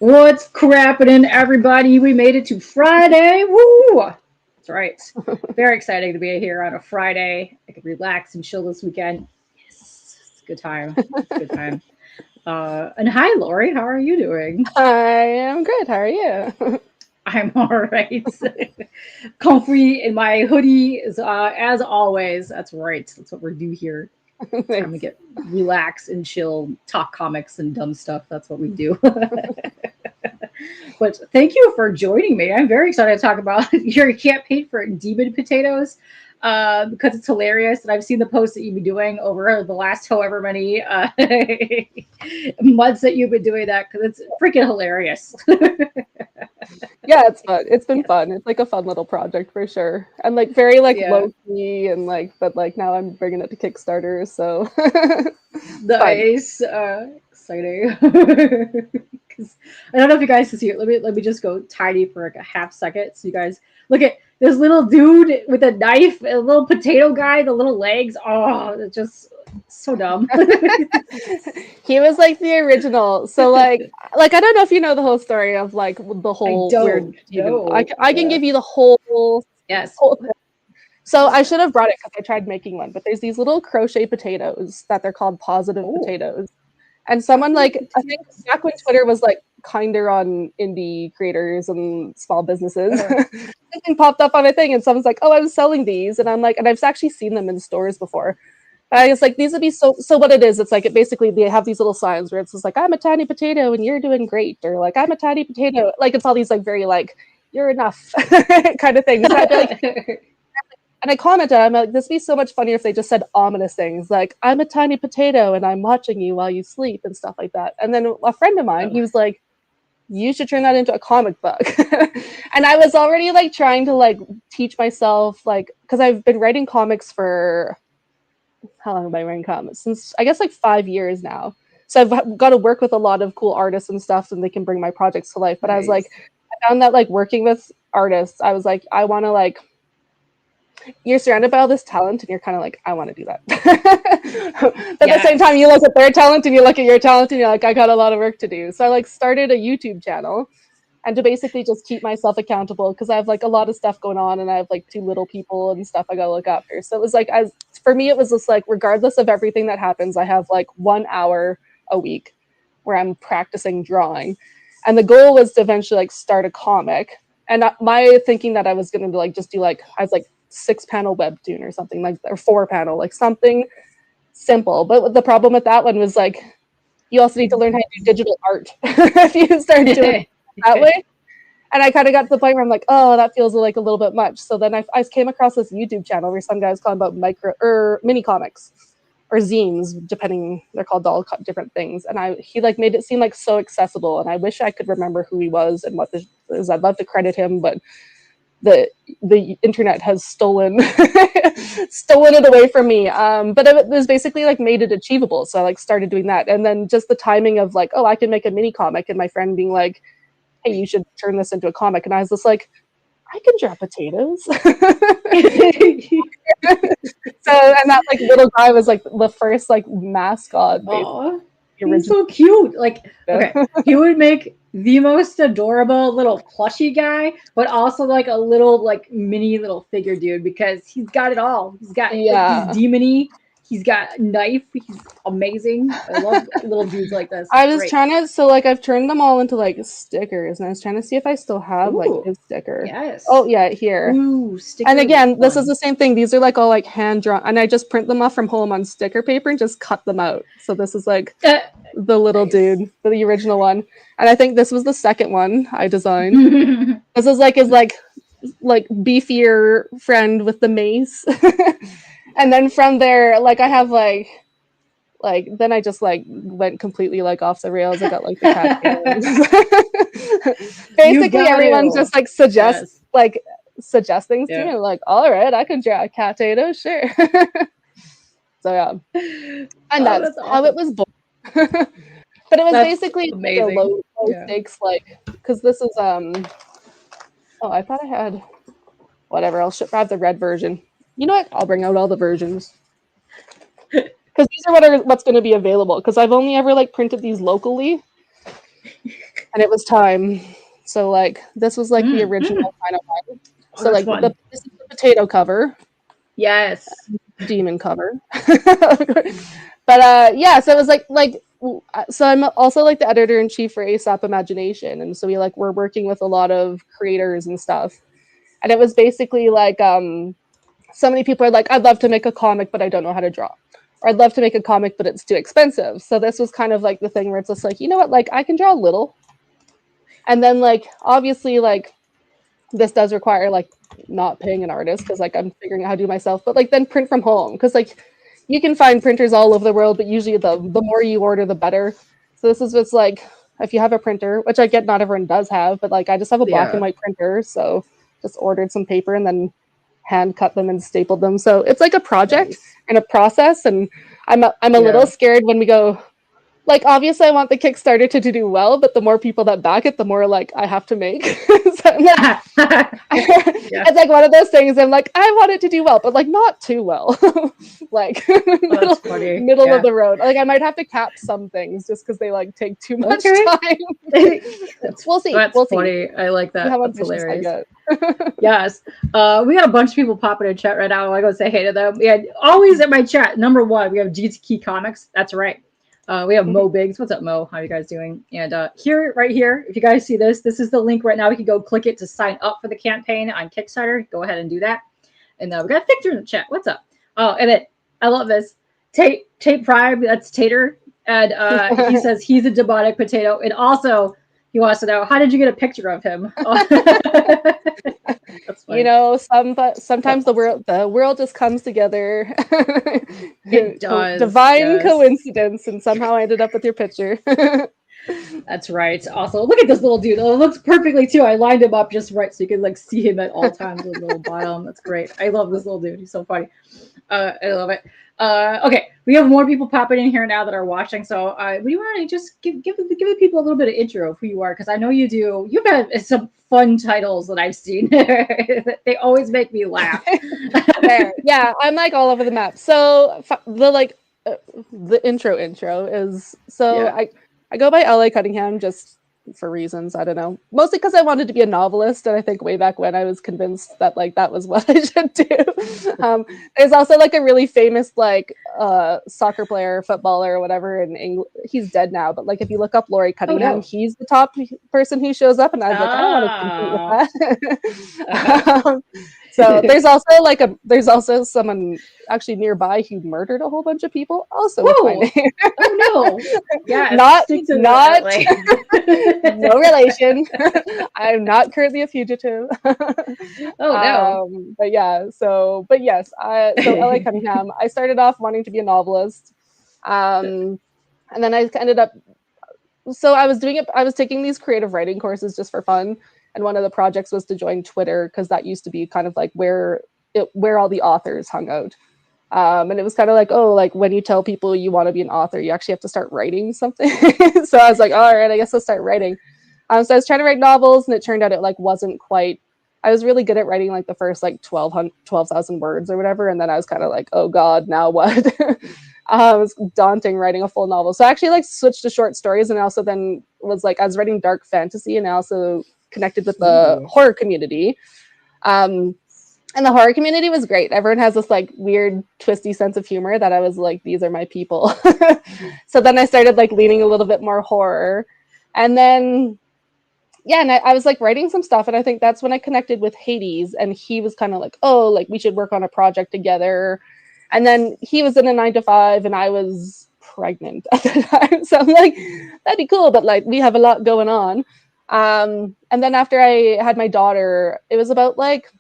What's crapping, everybody? We made it to Friday. Woo! That's right. Very exciting to be here on a Friday. I can relax and chill this weekend. Yes, it's a good time. It's a good time. And hi, Lori. How are you doing? I am good. How are you? I'm all right. Comfy in my hoodie, as always. That's right. That's what we're do here. Time to Nice. get relax and chill, talk comics and dumb stuff. That's what we do. But thank you for joining me. I'm very excited to talk about your campaign for demon potatoes because it's hilarious. And I've seen the posts that you've been doing over the last however many months that you've been doing that because it's freaking hilarious. Yeah, it's fun. It's been Yes. fun. It's like a fun little project for sure, and like very like Yeah. low key and like, but like now I'm bringing it to Kickstarter, so it's fun. Nice. Exciting. 'Cause I don't know if you guys can see it. Let me just go tiny for like a half second. So you guys look at this little dude with a knife, a little potato guy, the little legs. Oh, it's just so dumb. He was like the original. So like I don't know if you know the whole story of like the I whole weird don't even. I know. can, I can give you the whole Yes. whole thing. So I should have brought it because I tried making one, but there's these little crochet potatoes that they're called positive Oh, potatoes. And someone positive like I think potatoes. back when Twitter was like kinder on indie creators and small businesses, Uh, something popped up on a thing and someone's like, "Oh, I was selling these," and I'm like, and I've actually seen them in stores before. I was like, these would be so. So what it is, it's like it basically they have these little signs where it's just like, "I'm a tiny potato and you're doing great," or like, "I'm a tiny potato." Like it's all these like very like you're enough kind of things. And I'd be like, and I commented, I'm like, this would be so much funnier if they just said ominous things like, "I'm a tiny potato and I'm watching you while you sleep," and stuff like that. And then a friend of mine, oh, he was like, "You should turn that into a comic book." And I was already like trying to like teach myself, like, because I've been writing comics for how long have I writing comics? Since I guess like 5 years now. So I've got to work with a lot of cool artists and stuff, and they can bring my projects to life. But I was like, nice. I found that like working with artists, I was like, I want to like you're surrounded by all this talent and you're kind of like, I want to do that. But at the same time, you Yes. look at their talent and you look at your talent and you're like, I got a lot of work to do. So I like started a YouTube channel and to basically just keep myself accountable because I have like a lot of stuff going on and I have like two little people and stuff I got to look after. So it was like, as for me, it was just like, regardless of everything that happens, I have like 1 hour a week where I'm practicing drawing. And the goal was to eventually like start a comic. And my thinking that I was going to like just do like, I was like 6 panel webtoon or something like, or 4 panel, like something simple. But the problem with that one was like, you also need to learn how to do digital art if you start doing it that way. And I kind of got to the point where I'm like, oh, that feels like a little bit much. So then I came across this YouTube channel where some guys talking about micro or mini comics or zines, depending. They're called all different things. And he like made it seem like so accessible. And I wish I could remember who he was and what this is. I'd love to credit him, but the the internet has stolen it away from me. But it was basically like made it achievable. So I like started doing that, and then just the timing of like, oh, I can make a mini comic, and my friend being like, hey, you should turn this into a comic, and I was just like, I can draw potatoes. So and that like little guy was like the first like mascot, basically Oh, the he's original. so cute. Like, okay, he would make the most adorable little plushy guy, but also like a little like mini little figure dude because he's got it all. He's got like he's Yeah. demony. He's got a knife. He's amazing. I love little dudes like this. I It's was great. trying to, so like I've turned them all into like stickers, and I was trying to see if I still have like Ooh, his sticker. Oh yes. yeah, here. Ooh, And stickers are again, this is fun. the same thing. These are like all like hand drawn, and I just print them off from home on sticker paper and just cut them out. So this is like Uh, the little nice. dude, the original one, and I think this was the second one I designed. This is like his like beefier friend with the mace, and then from there, like I have like then I just like went completely like off the rails. I got like the cat tails. You Basically, got everyone to. just like suggests Yes. like suggest things to me. Yeah. I'm like, all right, I can draw a cat tato, sure. So yeah, and Oh, that's that's how it awesome. was born. But it was That's basically like a amazing. low Yeah. stakes like because this is oh I thought I had whatever. I have the red version. You know what? I'll bring out all the versions because these are what's going to be available. Because I've only ever like printed these locally, and it was time. So like this was like the Mm, original kind of one. oh, So that's like fun. this is the potato cover, Yes. demon cover. But yeah, so it was so I'm also like the editor in chief for ASAP Imagination, and so we're working with a lot of creators and stuff. And it was basically like so many people are like, I'd love to make a comic, but I don't know how to draw. Or I'd love to make a comic, but it's too expensive. So this was kind of like the thing where it's just like, you know what, like I can draw a little. And then like obviously like this does require like not paying an artist because like I'm figuring out how to do myself, but like then print from home because like you can find printers all over the world, but usually the more you order, the better. So this is just like if you have a printer, which I get not everyone does have, but like I just have a black and Yeah. white printer, so just ordered some paper and then hand cut them and stapled them. So it's like a project Nice. and a process, and I'm a little Yeah. scared when we go like obviously I want the Kickstarter to do well, but the more people that back it, the more like I have to make. So I'm like Yeah. it's like one of those things I'm like, I want it to do well, but like not too well. Like Oh, that's funny. middle of Yeah. the road. Like I might have to cap some things just because they like take too much Okay. time. That's We'll see. that's We'll see. funny. I like See that. how That's ambitious I hilarious. get. Yes. We got a bunch of people popping in chat right now. I go say hey to them. Yeah, always in my chat. Number one, we have GT Comics. That's right. We have Mo Biggs. What's up, Mo? How you guys doing? And here, right here, if you guys see this, this is the link right now. We can go click it to sign up for the campaign on Kickstarter. Go ahead and do that. And we got Victor in the chat. What's up? Oh, and then I love this. Tate Prime, that's Tater. And he says he's a demonic potato. And also, he wants to know, how did you get a picture of him? That's funny. You know, sometimes the world just comes together. It does. Divine Yes. coincidence, and somehow I ended up with your picture. That's right. Also, look at this little dude. Oh, it looks perfectly too. I lined him up just right so you can like see him at all times with a little bottom. That's great. I love this little dude. He's so funny. I love it. Okay, we have more people popping in here now that are watching. So we want to just give the people a little bit of intro of who you are, because I know you do. You've had some fun titles that I've seen. They always make me laugh. There, yeah, I'm like all over the map. So the intro is so Yeah. I go by LA Cunningham just for reasons I don't know. Mostly because I wanted to be a novelist, and I think way back when I was convinced that like that was what I should do. There's also like a really famous like soccer player, footballer, or whatever in England. He's dead now, but like if you look up Laurie Cunningham, no. he's the top person who shows up, and I was like, I don't want to compete with that. So there's also someone actually nearby who murdered a whole bunch of people. Also with my Whoa. name. Oh no. Yeah. Not LA. no relation. I'm not currently a fugitive. Oh no. But yeah, but yes, so LA Cunningham. I started off wanting to be a novelist, and then I ended up. So I was doing it. I was taking these creative writing courses just for fun, and one of the projects was to join Twitter because that used to be kind of like where all the authors hung out. And it was kind of like, oh, like when you tell people you want to be an author, you actually have to start writing something. So I was like, all right, I guess I'll start writing. So I was trying to write novels, and it turned out it like wasn't quite. I was really good at writing like the first like 12,000 words or whatever, and then I was kind of like, oh god, now what? It was daunting writing a full novel. So I actually like switched to short stories, and also then was like I was writing dark fantasy, and I also connected with the horror community. And the horror community was great. Everyone has this like weird twisty sense of humor that I was like, these are my people. So then I started like leaning a little bit more horror. And then yeah, and I was like writing some stuff, and I think that's when I connected with Hades, and he was kind of like, oh, like we should work on a project together. And then he was in a 9-to-5 and I was pregnant at the time. So I'm like, that'd be cool, but like we have a lot going on. And then after I had my daughter, it was about like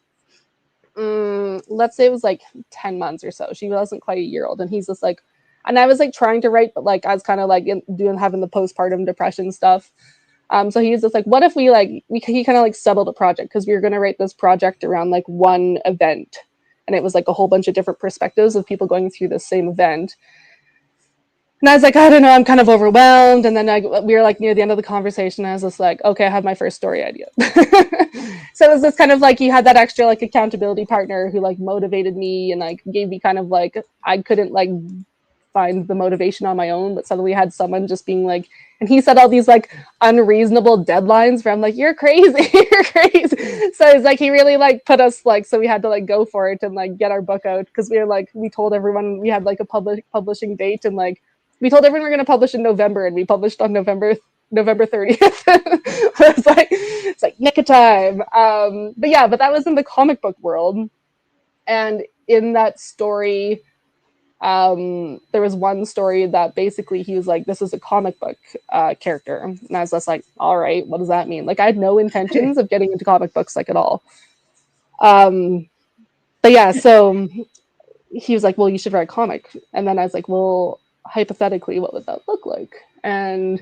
let's say it was like 10 months or so. She wasn't quite a year old, and he's just like, and I was like trying to write, but like I was kind of like having the postpartum depression stuff. So he was just like, what if he kind of like settled a project, because we were going to write this project around like one event, and it was like a whole bunch of different perspectives of people going through the same event. And I was like, I don't know, I'm kind of overwhelmed. And then we were like near the end of the conversation, I was just like, okay, I have my first story idea. So it was this kind of like, you had that extra like accountability partner who like motivated me and like gave me kind of like, I couldn't like find the motivation on my own, but suddenly had someone just being like, and he set all these like unreasonable deadlines where I'm like, you're crazy, you're crazy. So it's like he really like put us like, so we had to like go for it and like get our book out, because we were like, we told everyone we had like a publishing date, and like we told everyone we're going to publish in November, and we published on November 30th. It's like nick of time. But that was in the comic book world, and in that story, there was one story that basically he was like, this is a comic book character, and I was just like, all right, what does that mean? Like, I had no intentions of getting into comic books like at all. So he was like, well, you should write a comic. And then I was like, well, hypothetically, what would that look like? And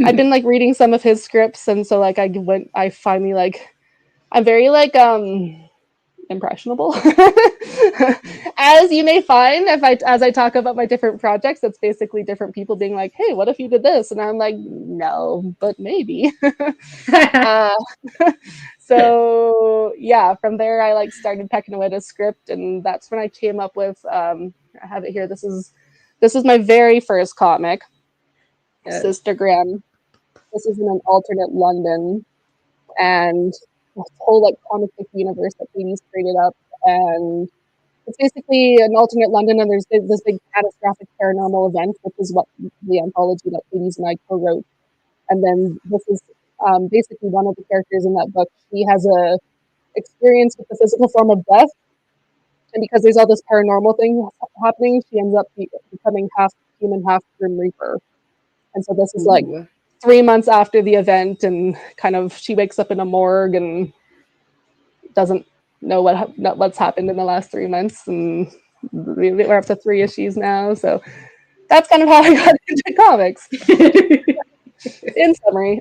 I'd been like reading some of his scripts, and so like I finally like, I'm very like impressionable, as you may find as I talk about my different projects. It's basically different people being like, hey, what if you did this? And I'm like, no, but maybe. So yeah, from there I like started pecking away at a script, and that's when I came up with I have it here. This is my very first comic, Sister Graham. This is in an alternate London, and this whole like comic book universe that Katie's created up, and it's basically an alternate London, and there's this big catastrophic paranormal event, which is what the anthology that Katie's and I co-wrote. And then this is basically one of the characters in that book. She has a experience with the physical form of death, and because there's all this paranormal thing happening, she ends up becoming half human, half Grim Reaper. And so this is like 3 months after the event, and kind of she wakes up in a morgue and doesn't know what's happened in the last 3 months, and we're up to 3 issues now. So that's kind of how I got into comics. In summary.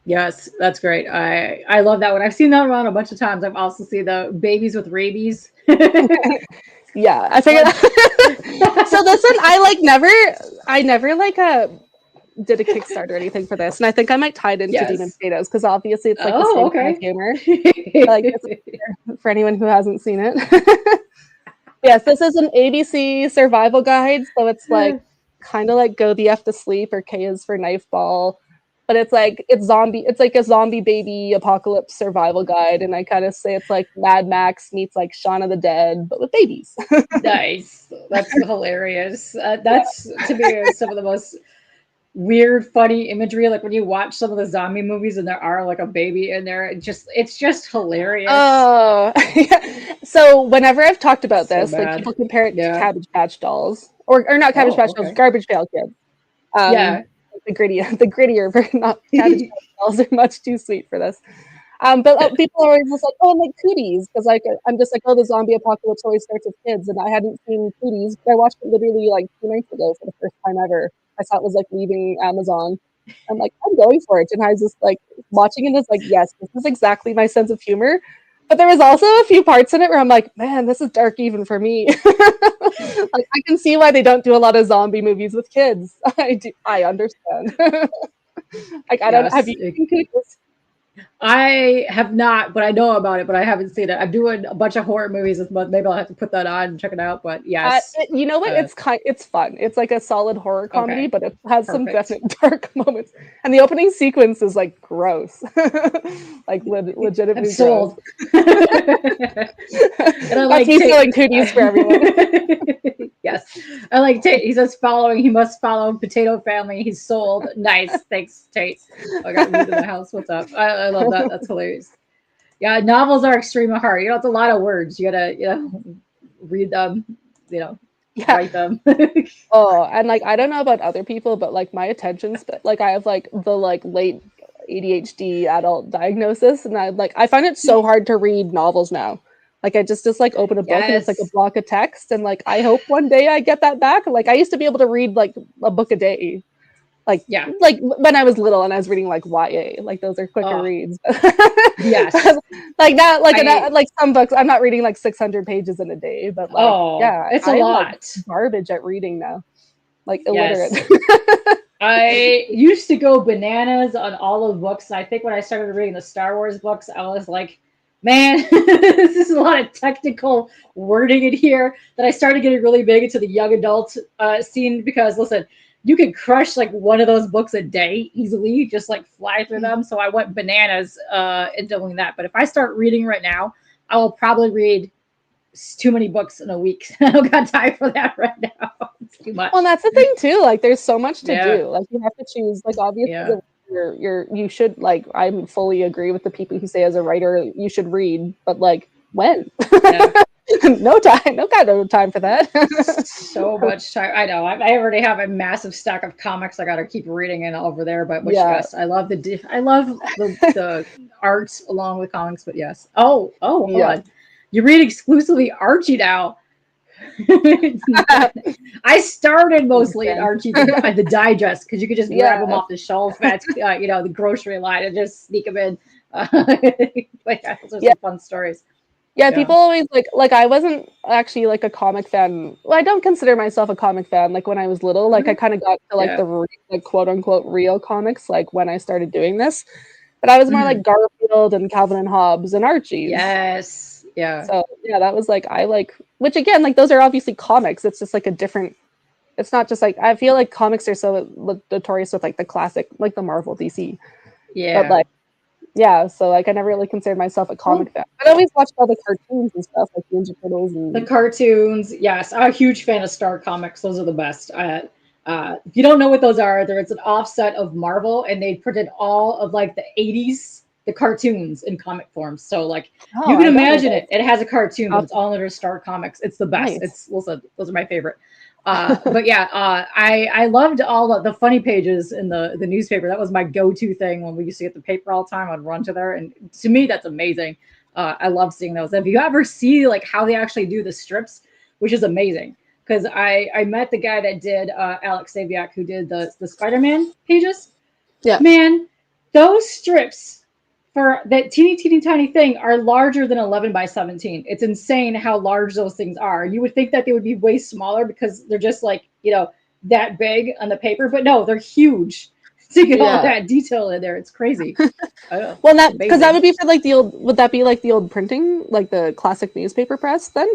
Yes, that's great. I love that one. I've seen that one a bunch of times. I've also seen the babies with rabies. Yeah, I figured. So this one, I never like did a Kickstarter or anything for this, and I think I might tie it into Demon Potatoes, because obviously it's like the same kind of humor. Like, for anyone who hasn't seen it. Yes, this is an ABC survival guide, so it's like kind of like Go the F to Sleep, or K is for Knife Ball, but it's like it's like a zombie baby apocalypse survival guide, and I kind of say it's like Mad Max meets like Shaun of the Dead, but with babies. Nice. That's hilarious. That's to me some of the most weird, funny imagery. Like when you watch some of the zombie movies and there are like a baby in there, it's just hilarious. Oh, so whenever I've talked about this, bad. like people compare it to Cabbage Patch Dolls, or not Cabbage Patch Dolls, Garbage Pail Kids. The grittier version, not Cabbage Patch Dolls are much too sweet for this. But people are always just like, oh, I'm like Cooties, because like I'm just like, oh, the zombie apocalypse always starts with kids, and I hadn't seen Cooties, but I watched it literally like 2 nights ago for the first time ever. I saw it was like leaving Amazon. I'm like, I'm going for it, and I was just like watching it. It's like, yes, this is exactly my sense of humor. But there was also a few parts in it where I'm like, man, this is dark even for me. Like, I can see why they don't do a lot of zombie movies with kids. I understand. Like, I don't. Have you seen Cooties? I have not, but I know about it, but I haven't seen it. I'm doing a bunch of horror movies this month. Maybe I'll have to put that on and check it out. But yes, you know what? It's fun. It's like a solid horror comedy, but it has some definite dark moments. And the opening sequence is like gross, like legitimately I'm sold. gross. And I like me selling Cooties for everyone. Yes, I like Tate. He says following. He must follow Potato Family. He's sold. Nice, thanks, Tate. I got moved in the house. What's up? I love that. That's hilarious. Yeah, novels are extremely hard. You know, it's a lot of words. You gotta, read them. Write them. Oh, and like I don't know about other people, but like my attention, like I have like the like late ADHD adult diagnosis, and I find it so hard to read novels now. Like I just like open a book and it's like a block of text, and like I hope one day I get that back. Like I used to be able to read like a book a day. Like when I was little and I was reading like YA, like those are quicker reads. Yes. Like that, like some books, I'm not reading like 600 pages in a day, but like, it's a lot. Like garbage at reading now, like illiterate. Yes. I used to go bananas on all of the books. I think when I started reading the Star Wars books, I was like Man, this is a lot of technical wording in here that I started getting really big into the young adult scene because, listen, you could crush like one of those books a day easily, just like fly through them. So I went bananas in doing that. But if I start reading right now, I will probably read too many books in a week. I don't got time for that right now. It's too much. Well, that's the thing too. Like, there's so much to Yeah, do. Like, you have to choose. Like, obviously, yeah, you should like. I fully agree with the people who say as a writer you should read, but like when? yeah. No time. No kind of time for that. So much time. I know. I already have a massive stack of comics I got to keep reading in over there. But which Yeah. yes, I love I love the art along with comics. But yes. Oh, hold Yeah. on. You read exclusively Archie now. I started mostly in Archie the digest because you could just grab them Yeah. off the shelf at the grocery line and just sneak them in. Like those are Yeah. some fun stories. Yeah, Yeah. people always like I wasn't actually like a comic fan. Well, I don't consider myself a comic fan. Like when I was little, like I kind of got to like Yeah. the like quote unquote real comics like when I started doing this. But I was more Mhm. like Garfield and Calvin and Hobbes and Archie's. Yes. Yeah. So yeah, that was like I like which again like those are obviously comics. It's just like a different. It's not just like I feel like comics are so notorious with like the classic like the Marvel DC, but Yeah. like yeah, so like I never really considered myself a Well, comic fan. I always watched all the cartoons and stuff like Ninja Turtles the and cartoons, yes, I'm a huge fan of Star Comics. Those are the best. If you don't know what those are, there's an offset of Marvel, and they printed all of like the '80s, the cartoons in comic form. So like oh, you can I don't know imagine it. It has a cartoon, but that. it's all under Star Comics. It's the best. Nice. It's listen, those are my favorite. But yeah, I loved all of the funny pages in the newspaper. That was my go-to thing when we used to get the paper all the time. I'd run to there, and to me, that's amazing. I love seeing those. If you ever see like how they actually do the strips, which is amazing, because I met the guy that did Alex Saviak, who did the Spider-Man pages. Yeah. Man, those strips for that teeny tiny thing are larger than 11 by 17. It's insane how large those things are. You would think that they would be way smaller because they're just like that big on the paper, but no, they're huge. To get all Yeah. that detail in there, it's crazy. I know, Well, it's that because that amazing. would be for like the old. Would that be like the old printing, like the classic newspaper press? Then.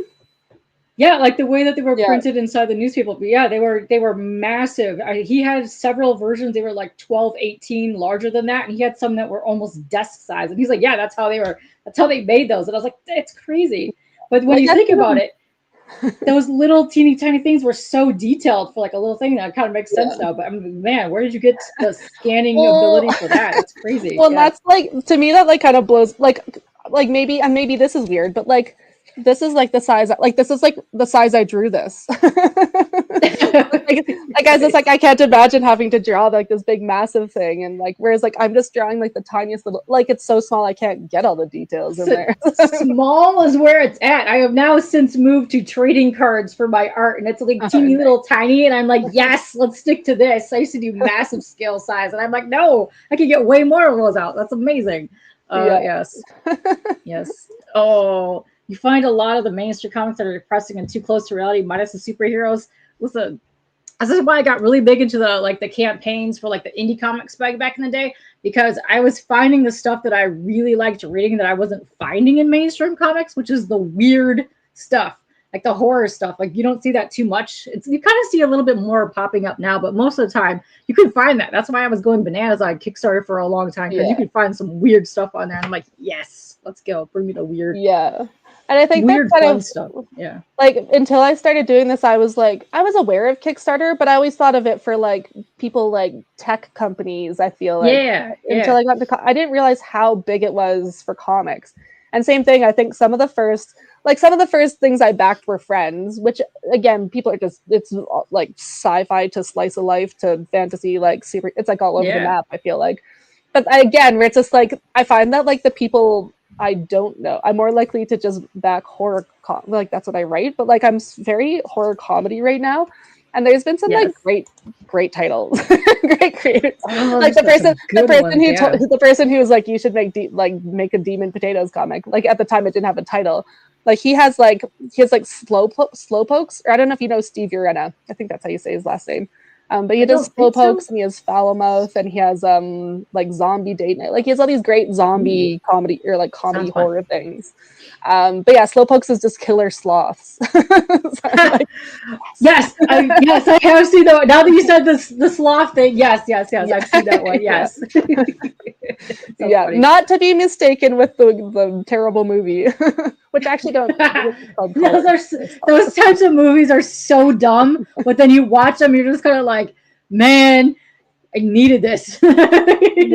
Yeah, like the way that they were Yeah. printed inside the newspaper. But yeah, they were massive. He had several versions. They were like 12, 18, larger than that, and he had some that were almost desk size. And he's like, "Yeah, that's how they were. That's how they made those." And I was like, "It's crazy." But when Like you that's think about it, those little teeny tiny things were so detailed for like a little thing that kind of makes sense yeah. now. But I mean, man, where did you get the scanning Well, ability for that? That's crazy. well, Yeah. that's like to me that like kind of blows like maybe and maybe this is weird, but like this is like the size like this is like the size I drew this. Like I was just Nice. like I can't imagine having to draw like this big massive thing and like whereas like I'm just drawing like the tiniest little like it's so small I can't get all the details in there. Small is where it's at. I have now since moved to trading cards for my art, and it's like Oh, teeny nice. little tiny. And I'm like, yes, let's stick to this. I used to do massive scale size, and I'm like, no, I can get way more of those out. That's amazing. Yeah. Yes, yes. Oh, you find a lot of the mainstream comics that are depressing and too close to reality, minus the superheroes. Listen, this is why I got really big into the campaigns for like the indie comics back in the day because I was finding the stuff that I really liked reading that I wasn't finding in mainstream comics, which is the weird stuff, like the horror stuff. Like you don't see that too much. It's you kind of see a little bit more popping up now, but most of the time you can find that. That's why I was going bananas on Kickstarter for a long time because you Yeah. can find some weird stuff on there. And I'm like, yes, let's go, bring me the Yeah. And I think that's weird kind fun of stuff. Yeah, like until I started doing this, I was like, I was aware of Kickstarter, but I always thought of it for like people like tech companies. I feel like yeah, until yeah, I got to, I didn't realize how big it was for comics. And same thing, I think some of the first things I backed were Friends, which again, people are just, it's like sci-fi to slice of life to fantasy, like super, it's like all over the yeah. map, I feel like. But again, where it's just like, I find that like the people I don't know. I'm more likely to just back horror, like that's what I write. But like I'm very horror comedy right now, and there's been some like Yes. great titles, great creators. Oh, Like there's been some the good person ones. who Yeah. told the person who was like you should make a Demon Potatoes comic. Like at the time it didn't have a title. Like he has like slow pokes. Or I don't know if you know Steve Urena. I think that's how you say his last name. But he I does don't think so. Slowpokes and he has Foul Mouth and he has like Zombie Date Night. Like he has all these great zombie comedy or like comedy Sounds fun. horror things. But yeah, Slowpokes is just killer sloths. So I'm like, Yes, yes, I have seen that. Now that you said this, the sloth thing, yes, I've seen that one. yeah. Yes, so Yeah, funny. not to be mistaken with the terrible movie, which I actually don't. It's called those Color. are those types of movies are so dumb, but then you watch them, you're just kind of like, man, I needed this. Yeah,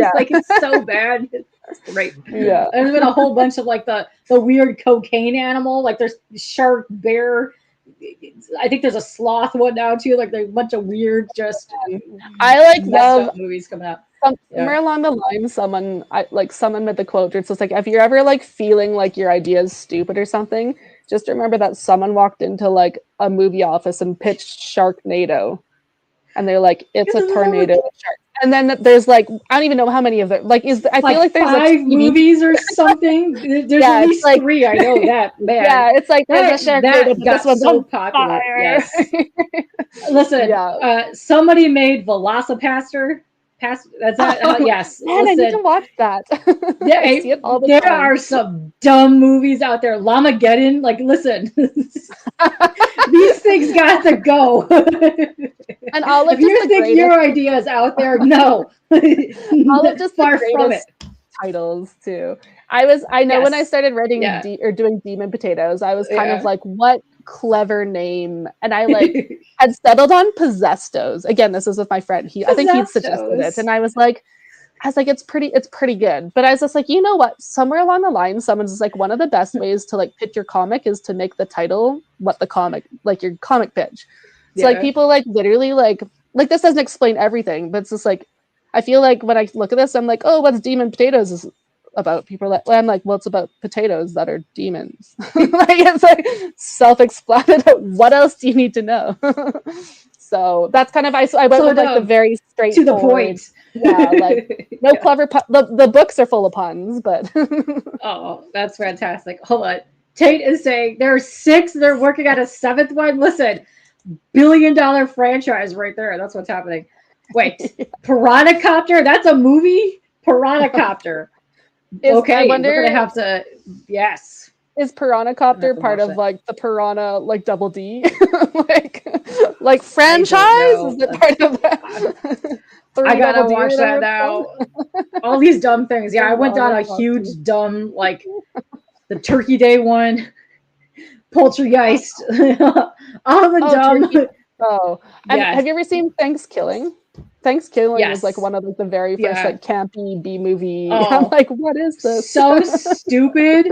It's like it's so bad. It's great. yeah. There's been a whole bunch of like the weird cocaine animal, like there's shark, bear. I think there's a sloth one now too. Like there's a bunch of weird, just I like messed love up movies coming out. somewhere Yeah. along the line. Someone made the quote. Where it's just like if you're ever like feeling like your idea is stupid or something, just remember that someone walked into like a movie office and pitched Sharknado, and they're like, it's a tornado shark. And then there's like I don't even know how many of them. Like I feel like there's five a TV. movies or something. There's Yeah, at it's least like 3. I know that, man. yeah, it's like there's a That Sharknado, but got this one's so on popular. fire. Yes. Listen, Yeah. somebody made Velocipaster. That's that. Yes. Man, I need to Listen, watch that. I see it all the there time. are some dumb movies out there. Lamageddon. Like, listen, these things got to go. And all of If you just the think greatest, your idea is out there, no. all of just the Far from it. greatest titles too. I know when I Yes. started writing Yeah. or doing Demon Potatoes, I was kind Yeah. of like, what clever name? And I like had settled on Possestos. Again, this was with my friend. I think he'd suggested it, Possestos. and I was like, it's pretty good. But I was just like, you know what? Somewhere along the line, someone's just like, one of the best ways to like pitch your comic is to make the title what the comic, like your comic pitch. So like people like literally like this doesn't explain everything, but it's just like I feel like when I look at this, I'm like, oh, what's Demon Potatoes is about? People are like, well, I'm like, well, it's about potatoes that are demons. Like it's like self-explanatory. What else do you need to know? So that's kind of I went with like the very straightforward to the point. Yeah, like no clever the books are full of puns, but Oh, that's fantastic. Hold on. Tate is saying there are 6, they're working on a 7th one. Listen, billion-dollar franchise right there. That's what's happening. Wait, Piranacopter? That's a movie? Piranacopter. Okay, we're gonna have to. Yes. Is Piranacopter part of like the Piranha like Double D like franchise? Is it part of that? I gotta watch that now. All these dumb things. Yeah, I went down a huge dumb like the Turkey Day one, Poltergeist, all the dumb. Oh, and have you ever seen Thanksgiving? Thanksgiving was like one of like the very first like campy B movie. Oh, I'm like, what is this? So stupid.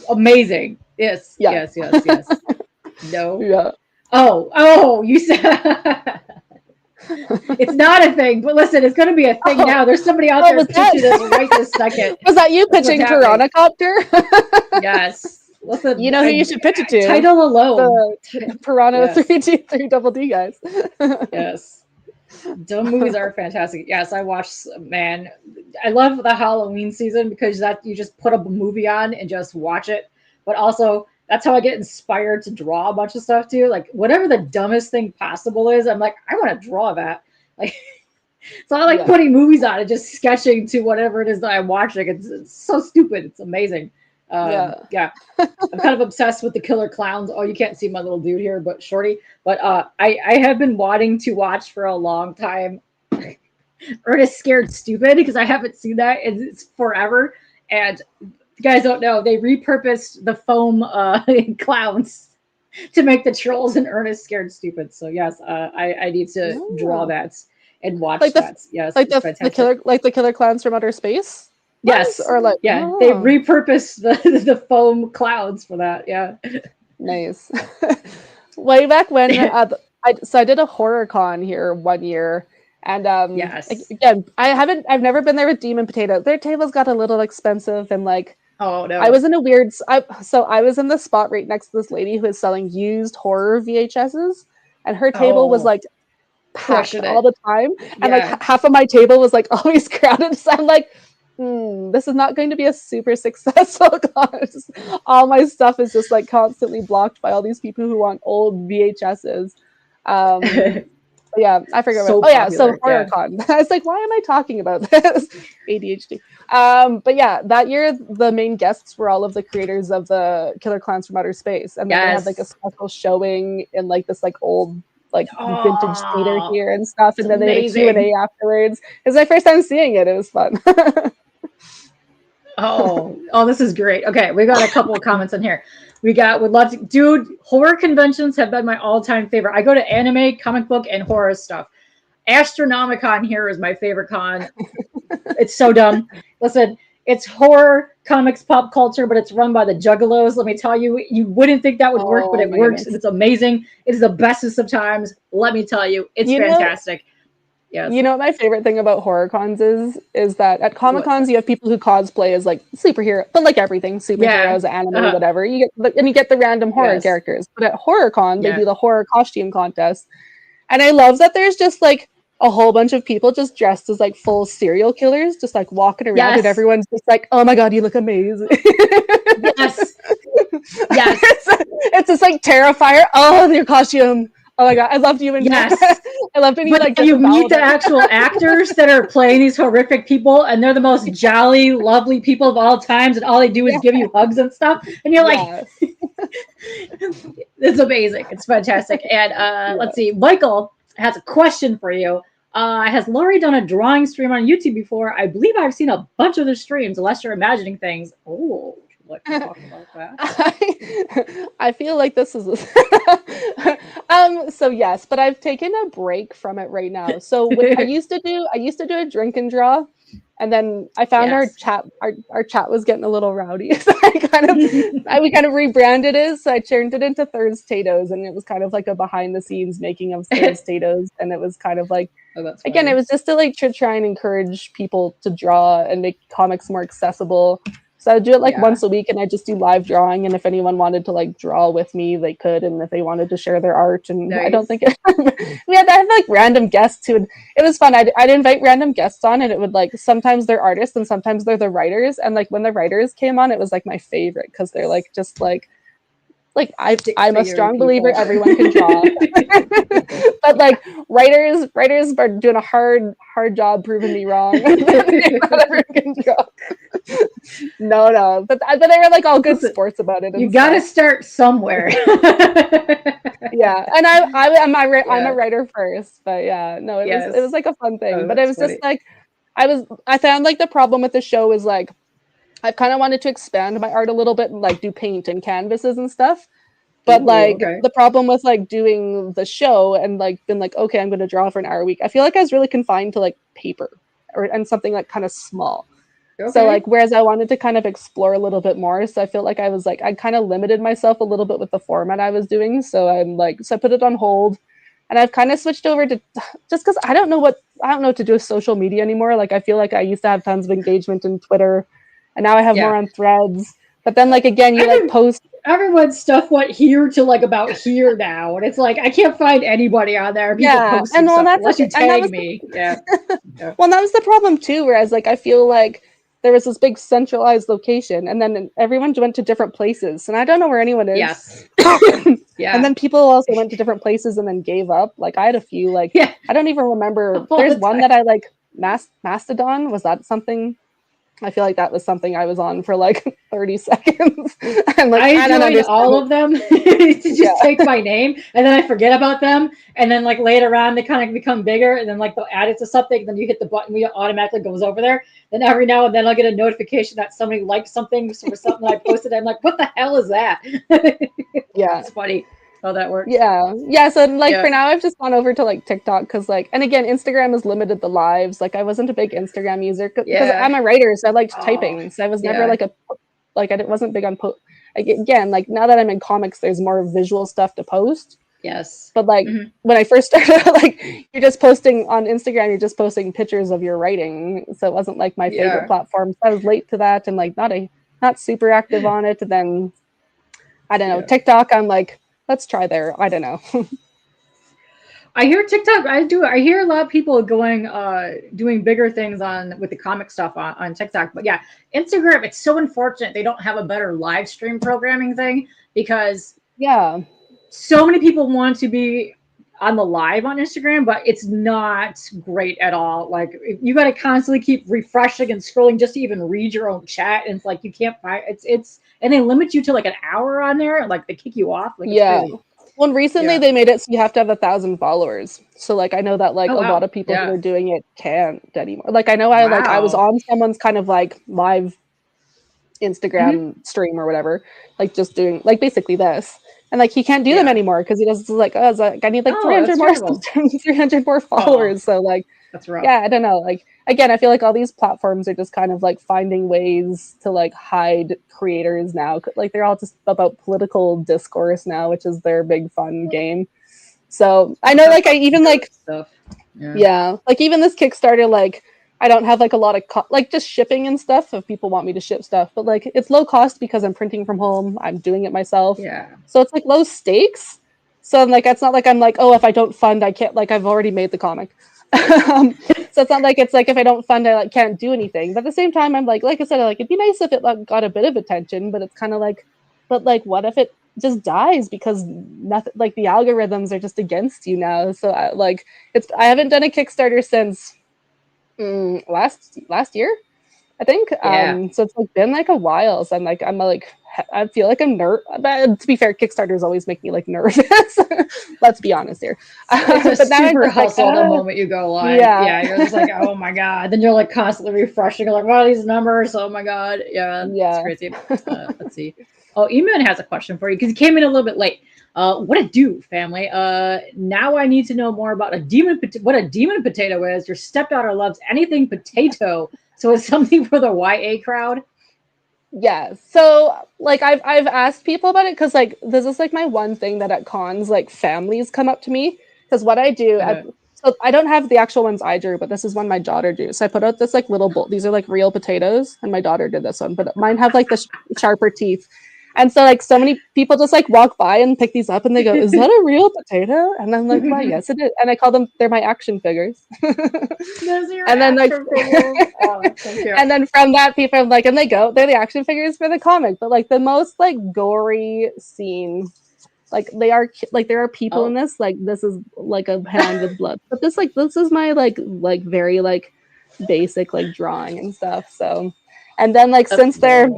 Amazing. Yes. Yeah. Yes. No. Yeah. Oh, you said it's not a thing, but listen, it's going to be a thing now. There's somebody out there pitching this right this second. Was that you pitching Piranacopter? Yes. Listen, you know who you should pitch it to? Title alone. The Piranha 3 Double D guys. Yes. Dumb movies are fantastic. Yes, I watched. Man, I love the Halloween season because that you just put a movie on and just watch it. But also, that's how I get inspired to draw a bunch of stuff too. Like whatever the dumbest thing possible is, I'm like, I want to draw that. Like, so I like putting movies on and just sketching to whatever it is that I'm watching. It's so stupid. It's amazing. Yeah. I'm kind of obsessed with the killer clowns. Oh, you can't see my little dude here, but shorty. But I have been wanting to watch for a long time. Ernest Scared Stupid because I haven't seen that. It's forever. And if you guys don't know, they repurposed the foam clowns to make the trolls in Ernest Scared Stupid. So yes, I need to draw that and watch that. Yes, like the killer clowns from outer space. Yes, or like they repurposed the foam clouds for that. Yeah, nice. Way back when, I did a horror con here one year, and again, I've never been there with Demon Potato. Their tables got a little expensive, and like, oh no, I was in a weird. I was in the spot right next to this lady who was selling used horror VHSs, and her table was like packed all the time, and like half of my table was like always crowded. So I'm like, this is not going to be a super successful con. All my stuff is just like constantly blocked by all these people who want old VHSs. Yeah, I forget So what. Oh yeah, so popular. HorrorCon. I was like, why am I talking about this? ADHD. But yeah, that year the main guests were all of the creators of the Killer Clowns from Outer Space, and then they had like a Yes. special showing in like this like old like vintage theater Oh, here and stuff, it's and then they had a amazing. Q&A afterwards. It was my first time seeing it. It was fun. Oh, this is great. Okay, we got a couple of comments in here. Would love to, dude. Horror conventions have been my all-time favorite. I go to anime, comic book, and horror stuff. Astronomicon here is my favorite con. It's so dumb. Listen, it's horror, comics, pop culture, but it's run by the Juggalos. Let me tell you, you wouldn't think that would work, but Oh it my works, goodness. and it's amazing. It is the bestest of times. Let me tell you, it's fantastic. Yes. You know what my favorite thing about horror cons is that at Comic What's Cons that? you have people who cosplay as like superhero, but like everything, Yeah. superheroes, anime, whatever. You get the random horror Yes. characters. But at HorrorCon they Yeah. do the horror costume contest, and I love that there's just like a whole bunch of people just dressed as like full serial killers, just like walking around, and Yes. everyone's just like, "Oh my god, you look amazing!" Yes. Yes. It's just like Terrifier. Oh, your costume. Oh my god, I loved you in Yes. I loved when you But like then you meet the disemboweled it. actual actors that are playing these horrific people, and they're the most jolly, lovely people of all times, and all they do is give you hugs and stuff. And you're like, Yes. it's amazing. It's fantastic. And let's see, Michael has a question for you. Has Laurie done a drawing stream on YouTube before? I believe I've seen a bunch of their streams, unless you're imagining things. Oh, would you like to talk about that? I feel like this is so yes, but I've taken a break from it right now. So when I used to do a drink and draw, and then I found Yes. our chat was getting a little rowdy. So we kind of rebranded it. So I turned it into Thursday's, and it was kind of like a behind the scenes making of Thursday's, and it was kind of like that's again, funny. it was just to like to try and encourage people to draw and make comics more accessible. So I would do it like once a week, and I just do live drawing. And if anyone wanted to like draw with me, they could. And if they wanted to share their art, and I don't think we had to have like random guests who would. It was fun. I'd invite random guests on, and it would like sometimes they're artists and sometimes they're the writers. And like when the writers came on, it was like my favorite because they're like just like I'm a strong believer everyone can draw. But like writers are doing a hard job proving me wrong. Not everyone can draw. No, but they were like all good sports about it. You got to start somewhere. Yeah, and I'm a writer first, but yeah, no, it was like a fun thing. But it was just like I found like the problem with the show is like I've kind of wanted to expand my art a little bit and like do paint and canvases and stuff. But like the problem with like doing the show and like been like, okay, I'm going to draw for an hour a week. I feel like I was really confined to like paper and something like kind of small. So like, whereas I wanted to kind of explore a little bit more. So I feel like I kind of limited myself a little bit with the format I was doing. So so I put it on hold, and I've kind of switched over to just because I don't know what to do with social media anymore. Like I feel like I used to have tons of engagement in Twitter, and now I have more on Threads. But then like again, you like post. Everyone's stuff went here to like about here now, and it's like I can't find anybody on there. People posting stuff unless you tag me. Well, that was the problem too. Whereas like I feel like there was this big centralized location, and then everyone went to different places, and I don't know where anyone is. Yes. And then people also went to different places and then gave up. Like I had a few. Like I don't even remember. There's one that I like. Mastodon, was that something? I feel like that was something I was on for like 30 seconds. And like I joined all of them to just take my name, and then I forget about them, and then like later on they kind of become bigger, and then like they'll add it to something, then you hit the button, it automatically goes over there. Then every now and then I'll get a notification that somebody liked something for something I posted. I'm like, what the hell is that? It's funny how that works. So like for now I've just gone over to like TikTok because like, and again, Instagram has limited the lives. Like I wasn't a big Instagram user because I'm a writer, so I liked typing. So I was never like I wasn't big on again, like now that I'm in comics, there's more visual stuff to post. But like when I first started, like you're just posting on Instagram, you're just posting pictures of your writing. So it wasn't like my favorite platform. So I was late to that and like not super active on it. And then I don't know, TikTok, I'm like, let's try there. I don't know. I hear TikTok. I hear a lot of people going, doing bigger things with the comic stuff on TikTok. But yeah, Instagram. It's so unfortunate they don't have a better live stream programming thing because so many people want to be on the live on Instagram, but it's not great at all. Like you got to constantly keep refreshing and scrolling just to even read your own chat, and it's like you can't find it's and they limit you to like an hour on there, like they kick you off. Like it's crazy. Well, recently they made it so you have to have 1,000 followers. So like I know that like Oh, a wow. lot of people who are doing it can't anymore. Like I know Wow. I was on someone's kind of like live Instagram stream or whatever, like just doing like basically this. And like he can't do them anymore because he does like, oh, I need like 300 more 300 more followers. So like that's rough. Yeah, I don't know. Like again, I feel like all these platforms are just kind of like finding ways to like hide creators now. Like they're all just about political discourse now, which is their big fun game. So I know like I even like stuff. Yeah, like even this Kickstarter, like I don't have like a lot of like just shipping and stuff if people want me to ship stuff, but like it's low cost because I'm printing from home. I'm doing it myself. Yeah. So it's like low stakes. So I'm like, it's not like I'm like, oh, if I don't fund, I can't, like I've already made the comic. So it's not like it's like if I don't fund, I like can't do anything. But at the same time, I'm like I said, like it'd be nice if it like got a bit of attention, but it's kind of like, but like what if it just dies because nothing, like the algorithms are just against you now. So I haven't done a Kickstarter since last year, I think. So it's like been like a while. So I feel like I'm but to be fair, Kickstarters always make me like nervous. Let's be honest here. It's a super hustle the moment you go live. Yeah, you're just like, oh my god. Then you're like constantly refreshing. You're like, what are these numbers? Oh my god. Yeah, it's crazy. Let's see. Oh, Eamon has a question for you because he came in a little bit late. What a do, family. Now I need to know more about what a demon potato is. Your stepdaughter loves anything potato. So it's something for the YA crowd. Yeah. So like I've asked people about it because like this is like my one thing that at cons like families come up to me because what I do so I don't have the actual ones I drew, but this is one my daughter drew. So I put out this like little bowl. These are like real potatoes, and my daughter did this one, but mine have like the sharper teeth. And so like so many people just like walk by and pick these up and they go, is that a real potato? And I'm like, why, yes it is. And I call them, they're my action figures. And then like and then from that people are like, and they're the action figures for the comic. But like the most like gory scene, like there are people in this, like this is like a hand with blood. But this is my like very like basic like drawing and stuff. So and then like since they're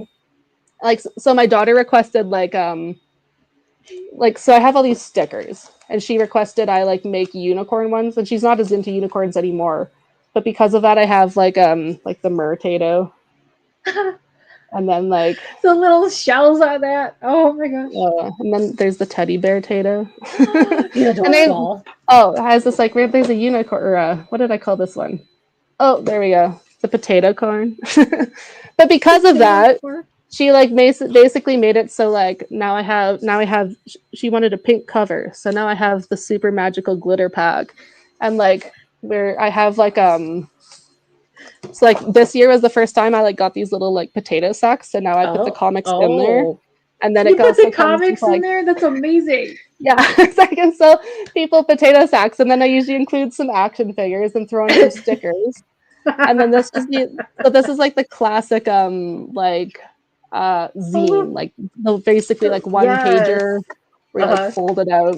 like, so my daughter requested like so I have all these stickers and she requested I like make unicorn ones, and she's not as into unicorns anymore, but because of that I have like the Mertato and then like the little shells on that. Oh my gosh. And then there's the teddy bear tato. And it has this like there's a unicorn or what did I call this one? Oh, there we go, the potato corn. But because of that she like basically made it so like now I have she wanted a pink cover, so now I have the super magical glitter pack, and like where I have like so like this year was the first time I like got these little like potato sacks, so now I put the comics in there, and then you put the comics in there. That's amazing. Yeah, I can sell people potato sacks, and then I usually include some action figures and throw in some stickers, and then this is like the classic like zine, like basically like one pager where you like fold it out,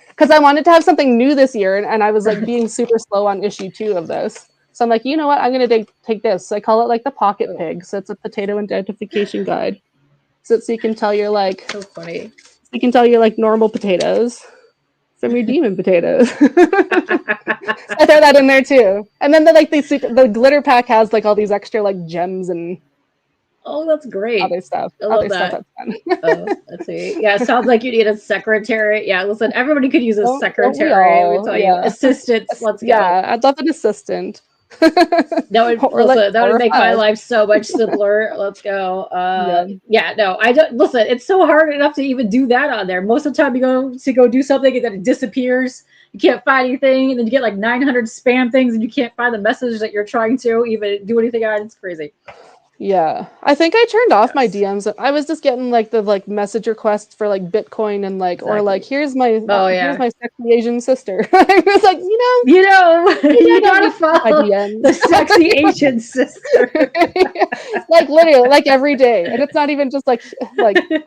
because I wanted to have something new this year, and I was like being super slow on issue 2 of this, so I'm like, you know what, I'm gonna take this. So I call it like the pocket pig, so it's a potato identification guide, so you can tell you're like so funny, so you can tell you're like normal potatoes from your demon potatoes. I throw that in there too, and then the glitter pack has like all these extra like gems and that's great. Other stuff. I love that. Let's see. Yeah, it sounds like you need a secretary. Yeah, listen, everybody could use a secretary. We tell you, assistants. Let's go. Yeah, I'd love an assistant. That would make my life so much simpler. Let's go. No, I don't listen. It's so hard enough to even do that on there. Most of the time, you go do something and then it disappears. You can't find anything, and then you get like 900 spam things, and you can't find the message that you're trying to even do anything on. It's crazy. Yeah, I think I turned off my Yes. DMs. I was just getting like the like message requests for like Bitcoin and like or like Exactly. Oh here's yeah. my sexy Asian sister. I was like, You know, maybe I you don't gotta need to check my follow DMs. the sexy Asian sister. Like literally, like every day, and it's not even just like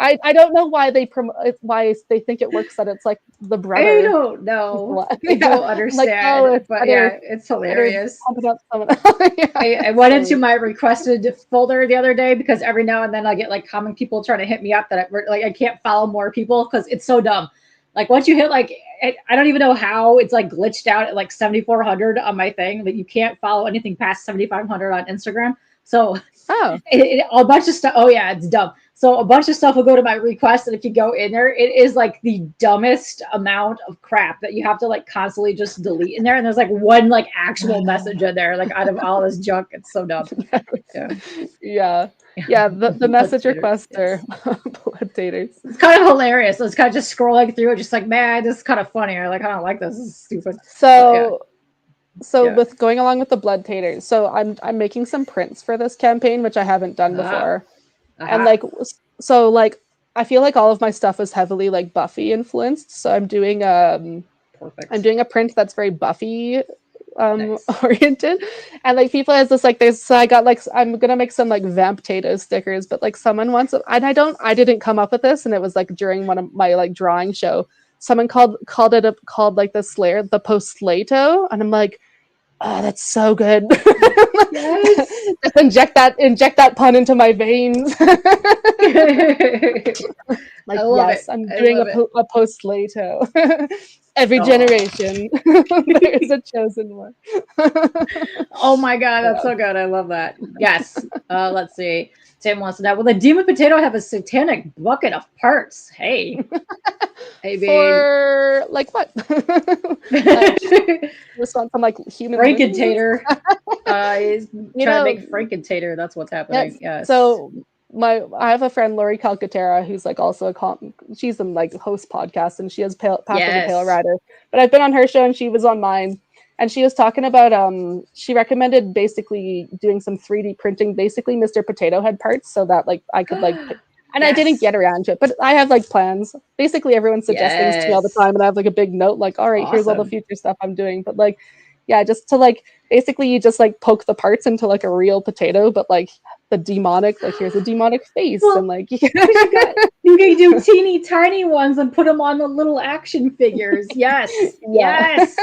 I don't know why they promote why they think it works that it's like the I brother. don't Is the know. one. I Yeah, don't I'm like, oh, understand. it's But better yeah, it's better hilarious. pump it up someone else. Yeah, I it's went so into weird. my requested folder the other day because every now and then I get like common people trying to hit me up that I can't follow more people because it's so dumb. Like once you hit like I don't even know how it's like glitched out at like 7,400 on my thing that you can't follow anything past 7,500 on Instagram. So Oh, a bunch of stuff. Oh yeah, it's dumb. So a bunch of stuff will go to my request, and if you go in there, it is like the dumbest amount of crap that you have to like constantly just delete in there. And there's like one like actual message in there, like out of all this junk. It's so dumb. Yeah, yeah, yeah. The blood message taters. requests are Yes, blood taters. it's kind of hilarious. So it's kind of just scrolling through it, just like man, this is kind of funny. Or like I don't like this. This is stupid. But yeah, So so yeah. with going along with the blood taters, so I'm making some prints for this campaign, which I haven't done Ah, before, and aha. like so like I feel like all of my stuff is heavily like Buffy influenced. So I'm Perfect. doing a print that's very Buffy Nice. oriented, and like people has this like this. So I got like I'm gonna make some like vamp tato stickers, but like someone wants and I didn't come up with this, and it was like during one of my like drawing show, someone called like the Slayer the post Slato, and I'm like, oh, that's so good. Yes. Just inject that pun into my veins. I Like, love it. yes, I'm I doing love it. a post Lato. Every Oh. generation, there is a chosen one. Oh my god, that's Yeah. so good. I love that. Yes. Let's see. Tim wants to know. Will the demon potato have a satanic bucket of parts? Hey. I mean For like what? Like just want some like human limbs. Frankentater. He's You trying to know, make Frankentater. That's what's yes. happening. Yes. So I have a friend Lori Calcaterra who's like also she's in like host podcast and she has Path of the Pale Yes. Rider. But I've been on her show and she was on mine and she was talking about she recommended basically doing some 3D printing basically Mr. Potato Head parts so that like I could like and I didn't Yes. get around to it, but I have like plans. Basically everyone suggests things to me all the Yes. time and I have like a big note like all right, here's all the Awesome. future stuff I'm doing. But like yeah, just to like basically you just like poke the parts into like a real potato, but like the demonic, like here's a demonic face, and Well, like because you can do teeny tiny ones and put them on the little action figures. Yes, yeah. yes.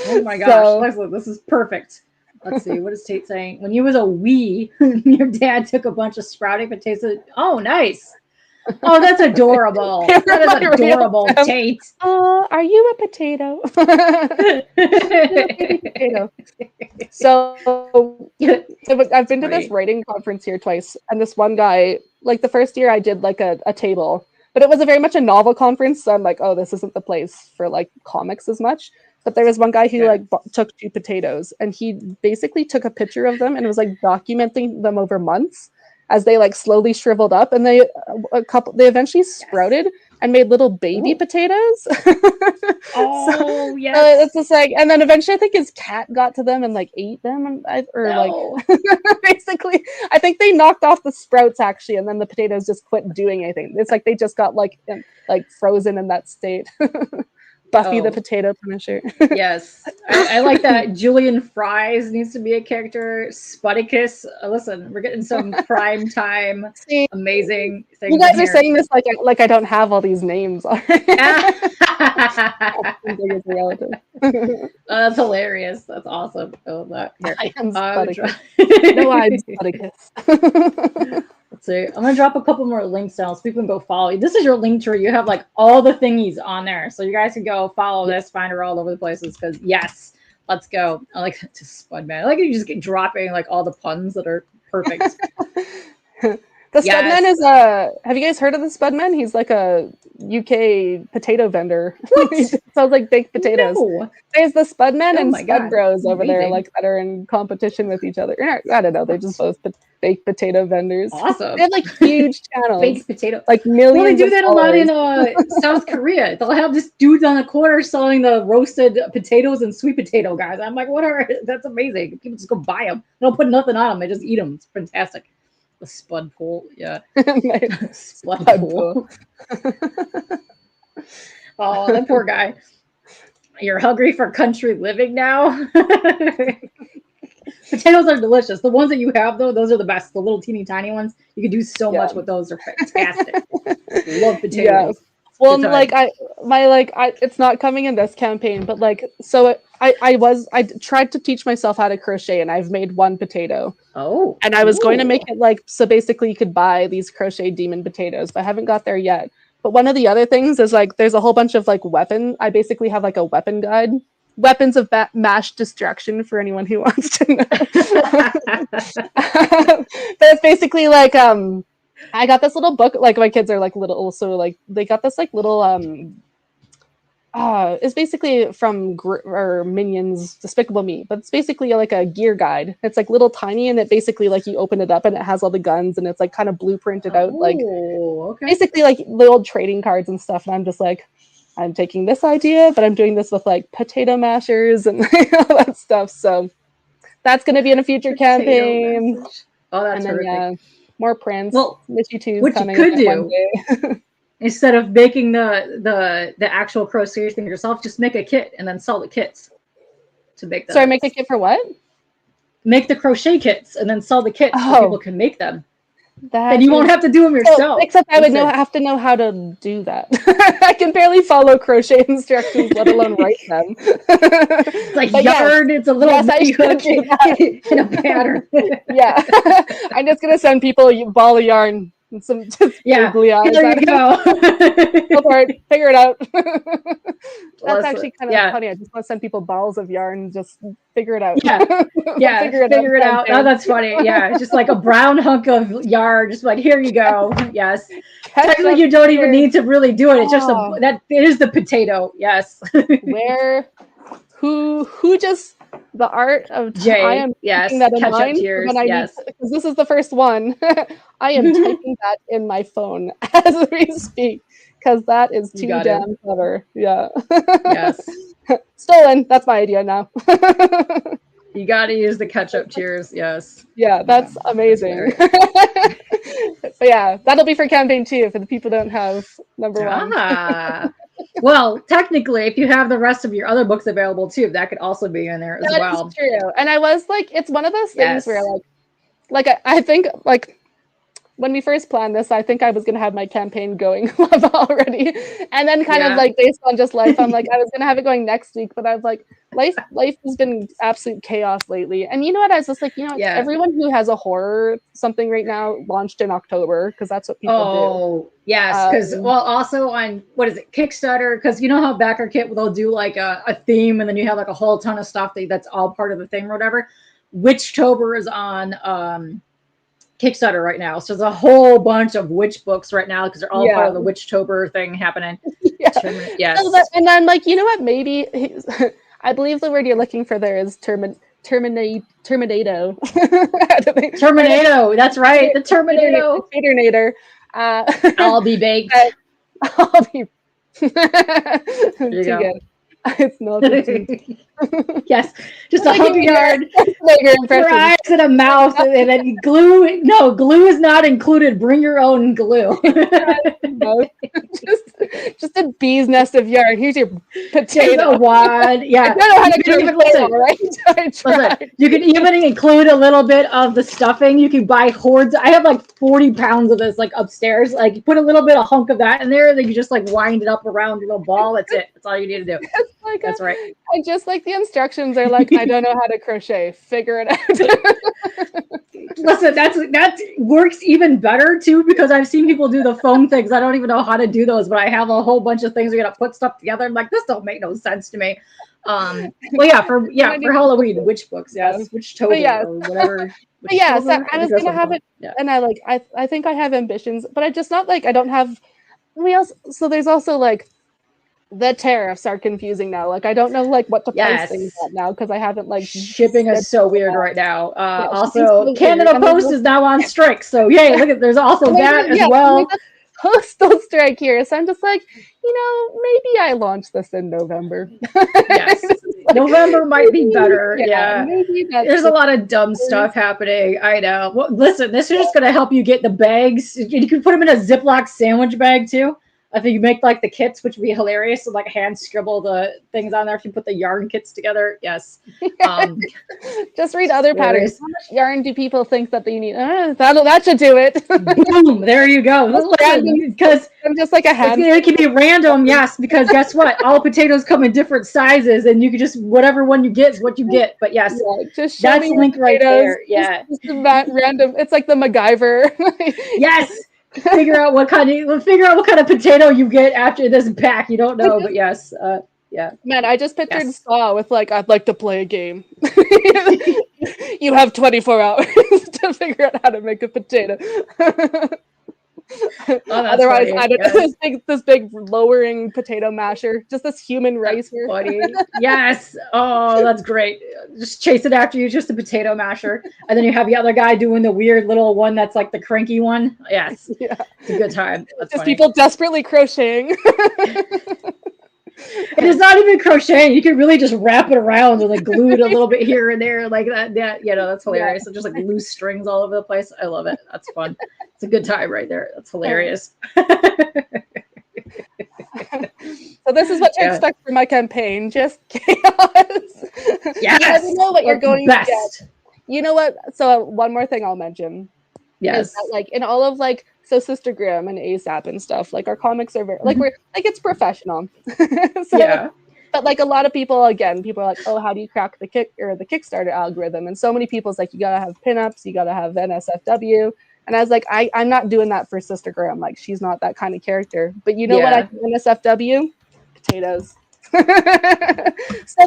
Oh my gosh, So Leslie, this is perfect. Let's see, what is Tate saying? When you was a wee, your dad took a bunch of sprouting potatoes. Oh, nice. Oh, that's adorable. they That were is my real adorable, friends. Tate. Are you a potato? Little baby potato. So I've been to this Funny. writing conference here twice, and this one guy, like the first year I did like a table, but it was a very much a novel conference, so I'm like, oh, this isn't the place for like comics as much. But there was one guy who Yeah. like took 2 potatoes, and he basically took a picture of them and was like documenting them over months as they like slowly shriveled up, and they eventually Yes. sprouted and made little baby Ooh. potatoes. so, Oh, so it's yes. just like, and then eventually I think his cat got to them and like ate them, and or like No. basically, I think they knocked off the sprouts actually, and then the potatoes just quit doing anything. It's like they just got like frozen in that state. Buffy the Oh, Potato Punisher. yes, I like that. Julian Fries needs to be a character. Sputicus. Listen, we're getting some prime time, See, amazing you things in guys are here. saying this like I don't have all these names already. Big as a relative. That's hilarious. That's awesome. I love that. Here, I am I'm gonna Sputicus. try. No, I'm Sputicus. Let's see. I'm gonna drop a couple more links down so people can go follow you. This is your link tree. You have like all the thingies on there, so you guys can go follow Yeah. this, find her all over the places. Because yes, let's go. I like to Spud Man. I like you just get dropping like all the puns that are perfect. The Spudman Yes. is have you guys heard of the Spudman? He's like a UK potato vendor. He What? sells like baked potatoes. No. There's the Spudman Oh and my Spud god. Bros over there, Amazing. like that are in competition with each other. I don't know. They're just What? both baked potato vendors. Awesome. They have like huge channels. Baked potato. Like millions. Well, they do that a lot in followers. South Korea. They'll have this dudes on the corner selling the roasted potatoes and sweet potato guys. I'm like, that's amazing. People just go buy them. They don't put nothing on them. They just eat them. It's fantastic. The spud pool, yeah. Spud pool. Oh, that poor guy. You're hungry for country living now? Potatoes are delicious. The ones that you have, though, those are the best. The little teeny tiny ones. You can do so much with those. They're fantastic. Love potatoes. Yeah. Well, like it's not coming in this campaign, but like, so I tried to teach myself how to crochet, and I've made one potato. Oh. And I was going to make it like, so basically you could buy these crochet demon potatoes, but I haven't got there yet. But one of the other things is like, there's a whole bunch of like I basically have like a weapon guide. Weapons of mass destruction for anyone who wants to know. But it's basically like I got this little book, like my kids are like little, so like they got this like little it's basically from Minions Despicable Me, but it's basically like a gear guide. It's like little tiny, and it basically like you open it up and it has all the guns, and it's like kind of blueprinted out, like basically like the old trading cards and stuff. And I'm just like, I'm taking this idea, but I'm doing this with like potato mashers and all that stuff. So that's going to be in a future campaign. Oh, that's and then, more prints. Well, what you could do instead of making the actual crochet thing yourself, just make a kit and then sell the kits to make. Sorry, make a kit for what? Make the crochet kits and then sell the kits so people can make them. Then you won't have to do them yourself. Except I would have to know how to do that. I can barely follow crochet instructions, let alone write them. It's like yarn. It's a little hook in a pattern. Yeah. I'm just going to send people a ball of yarn and some googly eyes. There you go. Go for it. Figure it out. That's actually kind of funny. I just want to send people balls of yarn and just figure it out. Yeah. Figure it out. Oh, that's funny. Yeah. Just like a brown hunk of yarn. Just like, here you go. Yes. Technically, you don't even need to really do it. It's just it is the potato. Yes. Who just the art of Jay? I am taking that in mind because this is the first one. I am typing that in my phone as we speak because that is too damn clever. Yeah. Yes. Stolen. That's my idea now. You got to use the catch-up tears. Yes. Yeah, that's amazing. But yeah, that'll be for campaign 2 for the people who don't have number 1. Well, technically, if you have the rest of your other books available too, that could also be in there as well. That's true. And I was like, it's one of those things where like I think like when we first planned this, I think I was going to have my campaign going already. And then kind of like based on just life, I'm like, I was going to have it going next week, but I was like, life has been absolute chaos lately. And you know what? I was just like, everyone who has a horror something right now launched in October because that's what people do. Oh, yes. Because, also on, what is it, Kickstarter? Because you know how Backer Kit, they'll do like a theme and then you have like a whole ton of stuff that's all part of the thing or whatever. Witchtober is on Kickstarter right now. So there's a whole bunch of witch books right now because they're all part of the Witchtober thing happening. Yes. And I'm like, you know what? Maybe I believe the word you're looking for there is Terminato. Terminato. That's right. The Terminator. I'll be baked. I'll be too good. It's not yes, just a hunk of yarn, your eyes and a mouth, and then glue. No, glue is not included. Bring your own glue. just a bee's nest of yarn. Here's your potato. A wad. Yeah, I don't know how to do it. Right? You can even include a little bit of the stuffing. You can buy hordes. I have like 40 pounds of this, like upstairs. Like you put a little bit of hunk of that in there, then you just like wind it up around your little ball. That's it. That's all you need to do. That's right. And just like the instructions are like, I don't know how to crochet. Figure it out. Listen, that works even better too because I've seen people do the foam things. I don't even know how to do those, but I have a whole bunch of things we got to put stuff together. I'm like, this don't make no sense to me. Well, for Halloween, witch books, yes, Witchtober or whatever. But yeah, so I was gonna have it, and I think I have ambitions, but I just not like I don't have. So there's also like The tariffs are confusing now. Like I don't know like what to price Yes. things at now because I haven't like Shipping is so weird right now. Yeah, Also, so Canada weird. Post is now on strike. So yay, look at there's also that as well. Postal strike here. So I'm just like, maybe I launch this in November. Yes. November might be better. Yeah. Maybe There's a lot of dumb stuff happening. I know. Well, listen, this is just going to help you get the bags. You can put them in a Ziploc sandwich bag too. I think you make like the kits, which would be hilarious. So like hand scribble the things on there if you put the yarn kits together. Yes. Just read other patterns. How much yarn do people think that they need? That should do it. Boom! There you go. Because I'm just like a hand. It can be random, yes. Because guess what? All potatoes come in different sizes, and you can just whatever one you get is what you get. But yes, just that's the link right there. Yeah, just random. It's like the MacGyver. Yes. Figure out what kind of potato you get after this pack. You don't know, but yes, yeah. Man, I just pictured Saw with like, I'd like to play a game. You have 24 hours to figure out how to make a potato. Otherwise, I don't know, this big lowering potato masher, just this human ricer. Funny. Yes. Oh, that's great. Just chase it after you, just a potato masher. And then you have the other guy doing the weird little one that's like the cranky one. Yes. Yeah. It's a good time. That's just funny. People desperately crocheting. It is not even crocheting. You can really just wrap it around and like glue it a little bit here and there like that. Yeah, that's hilarious. Yeah. So just like loose strings all over the place. I love it. That's fun. It's a good time right there. That's hilarious. So this is what to expect for my campaign. Just chaos. Yes. I don't know what you're going to get. You know what? So one more thing I'll mention. Yes. Is that, like in all of like Sister Grimm and ASAP and stuff, like our comics are very like we're like it's professional. So, yeah. But like a lot of people are like, oh, how do you crack the Kickstarter algorithm? And so many people's like, you gotta have pinups, you gotta have NSFW. And I was like, I'm not doing that for Sister Grimm. Like she's not that kind of character. But you know what I do NSFW? Potatoes. So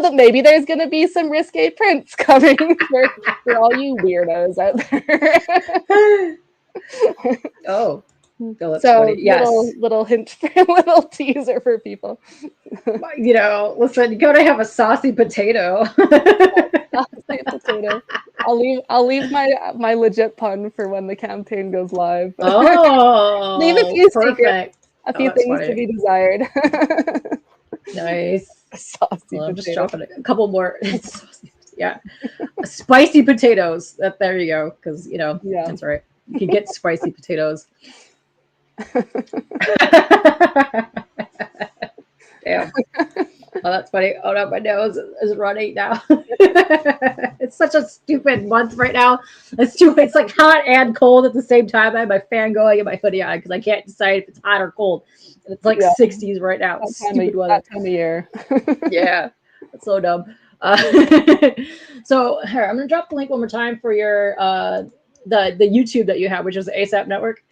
that maybe there's gonna be some risque prints coming for all you weirdos out there. Oh, that's so funny. Yes. little hint, little teaser for people. Listen, you gotta have a saucy potato. Saucy potato. I'll leave my legit pun for when the campaign goes live. Oh, leave a few perfect. Secrets, a few things funny. To be desired. Nice. Saucy potato. Just dropping a couple more. Yeah, spicy potatoes. There you go. Because that's right. You can get spicy potatoes. Damn. Oh, that's funny. Oh no, my nose is running now. It's such a stupid month right now. It's like hot and cold at the same time. I have my fan going and my hoodie on because I can't decide if it's hot or cold. And it's like 60s right now. That time of year. Yeah, that's so dumb. So here, I'm gonna drop the link one more time for your the YouTube that you have, which is the ASAP Network.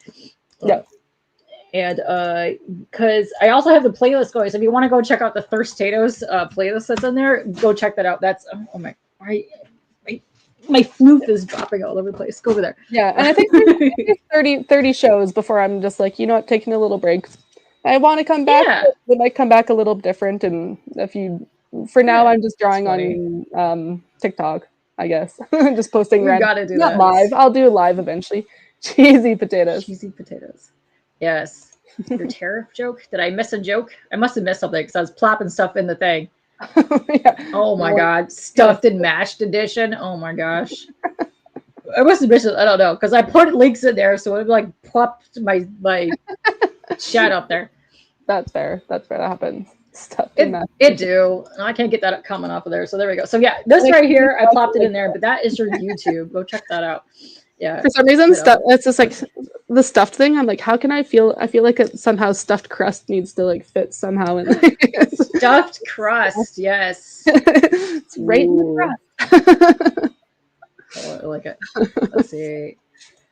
Yeah. And because I also have the playlist going, so if you want to go check out the Thirstatoes playlist that's in there, go check that out. That's my flute is dropping all over the place. Go over there. Yeah, and I think there's 30 shows before I'm just like, taking a little break. I want to come back. Yeah. It might come back a little different, and for now, I'm just drawing on TikTok, I guess. Just posting random. Gotta do not that. Live. I'll do live eventually. Cheesy potatoes. Cheesy potatoes. Yes. Your tariff joke? Did I miss a joke? I must have missed something because I was plopping stuff in the thing. Yeah. Oh my God. Stuffed and mashed edition. Oh my gosh. I must have missed it. I don't know. Because I put links in there, so it like plopped my chat up there. That's fair. That happens. Stuffed and mashed. It do. I can't get that comment off of there. So there we go. So yeah, this right here, I plopped it in there, but that is your YouTube. Go check that out. Yeah. For some reason, it's just like the stuffed thing. I'm like, how can I feel like it somehow stuffed crust needs to like fit somehow in there. Stuffed crust, yes. It's right in the crust. Oh, I like it.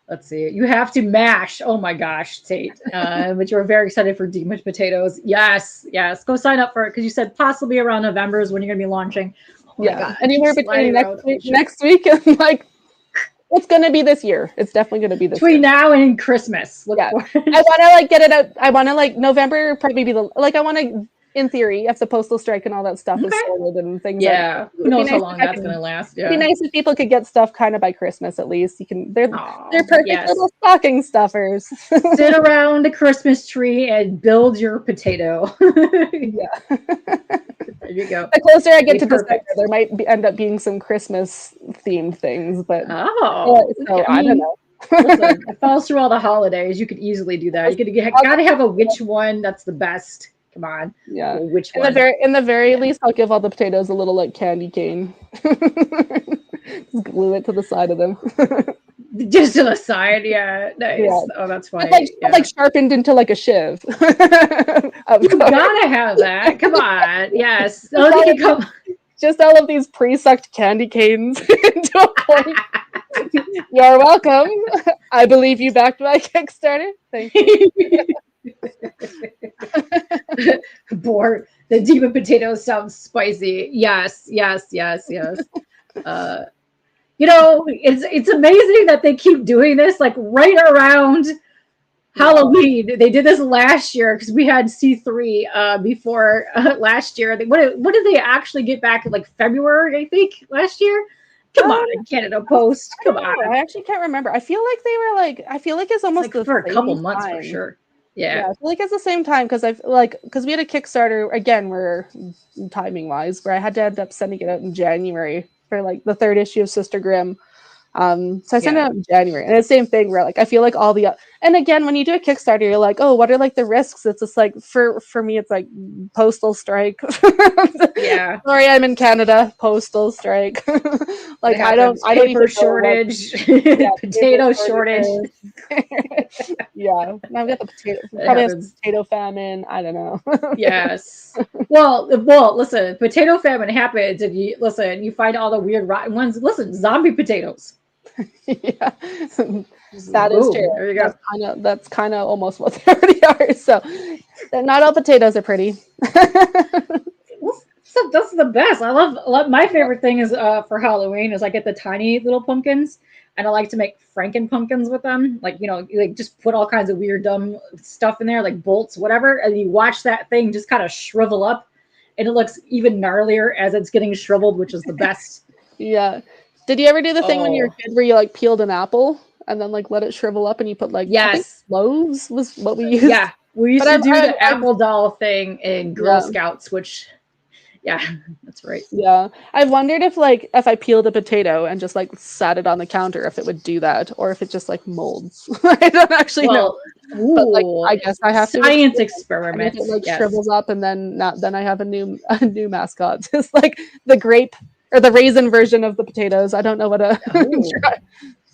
Let's see. You have to mash. Oh my gosh, Tate. But you're very excited for deep mashed potatoes. Yes. Go sign up for it because you said possibly around November is when you're gonna be launching. Oh yeah. God. Anywhere between next week and like. It's gonna be this year. It's definitely gonna be this between year. Now and Christmas. I want to like get it out. I want to like November probably be I want to in theory, if the postal strike and all that stuff is Okay. sorted and things. Yeah. Who It'd be knows how nice long if I that's could- gonna last? It'd be Yeah. nice if people could get stuff kind of by Christmas at least. They're Aw, perfect yes. little stocking stuffers. Sit around a Christmas tree and build your potato. Yeah. There you go. The closer I get Be to December, perfect. there might end up being some Christmas themed things, but Oh, so I I don't mean, know. listen, it falls through all the holidays. You could easily do that. You gotta have a which one that's the best. Come on. Yeah. Well, which In one? the very least, I'll give all the potatoes a little like candy cane. Just glue it to the side of them. Just to the side, yeah. Nice. Yeah. Oh, that's funny. But like sharpened into like a shiv. You gotta have that. Come on. Yes. Oh, they can come. Just all of these pre-sucked candy canes into a point. You're welcome. I believe you backed my Kickstarter. Thank you. Bored. The demon potatoes sound spicy. Yes, yes, yes, yes. It's amazing that they keep doing this like right around Halloween. They did this last year because we had C3 before last year. What did they actually get back in like February? I think last year. Come on, Canada Post. Come on. I actually can't remember. I feel like they were like. I feel like it's almost like for a couple months for sure. Yeah. I feel like it's the same time because we had a Kickstarter again where timing wise where I had to end up sending it out in January for like the 3rd issue of Sister Grimm. So I sent it out in January, and it's the same thing where like I feel like all the and again when you do a Kickstarter, you're like, oh, what are like the risks? It's just like for me, it's like postal strike. Yeah. Sorry, I'm in Canada. Postal strike. Like I don't paper shortage, potato shortage. Yeah, now we got the potato famine. I don't know. Yes. Well, listen, potato famine happens if you find all the weird rotten ones. Listen, zombie potatoes. Yeah, that is true. There you go. That's kind of almost what they already are. So, not all potatoes are pretty. So that's the best. I love. My favorite thing is for Halloween is I get the tiny little pumpkins, and I like to make Franken pumpkins with them. Like like just put all kinds of weird dumb stuff in there, like bolts, whatever, and you watch that thing just kind of shrivel up, and it looks even gnarlier as it's getting shriveled, which is the best. Yeah. Did you ever do the thing when you were a kid where you like peeled an apple and then like let it shrivel up and you put like I think cloves was what we used? Yeah, we used to do the apple doll thing in Girl Scouts, which that's right. Yeah, I wondered if I peeled a potato and just like sat it on the counter if it would do that or if it just like molds. I don't actually know. But like I guess I have science experiment. It like shrivels up and then I have a new mascot. It's like the grape or the raisin version of the potatoes. I don't know what a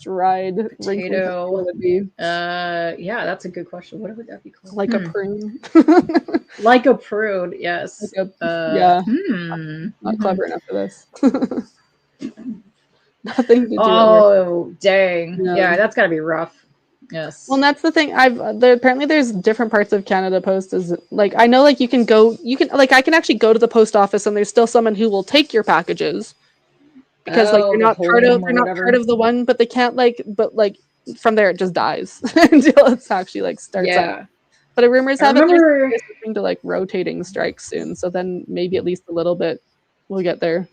dried potato would be. Yeah, that's a good question. What would that be called? Like a prune. Like a prune, yes. Not clever enough for this. Nothing to do. Oh, dang. Yeah, that's gotta be rough. Yes. Well, that's the thing. Apparently there's different parts of Canada Post. Is like I know like you can I can actually go to the post office and there's still someone who will take your packages because like they're not part of the one, but they can't but from there it just dies until it's actually like starts up. But rumors have it there's something to like rotating strikes soon, so then maybe at least a little bit we'll get there.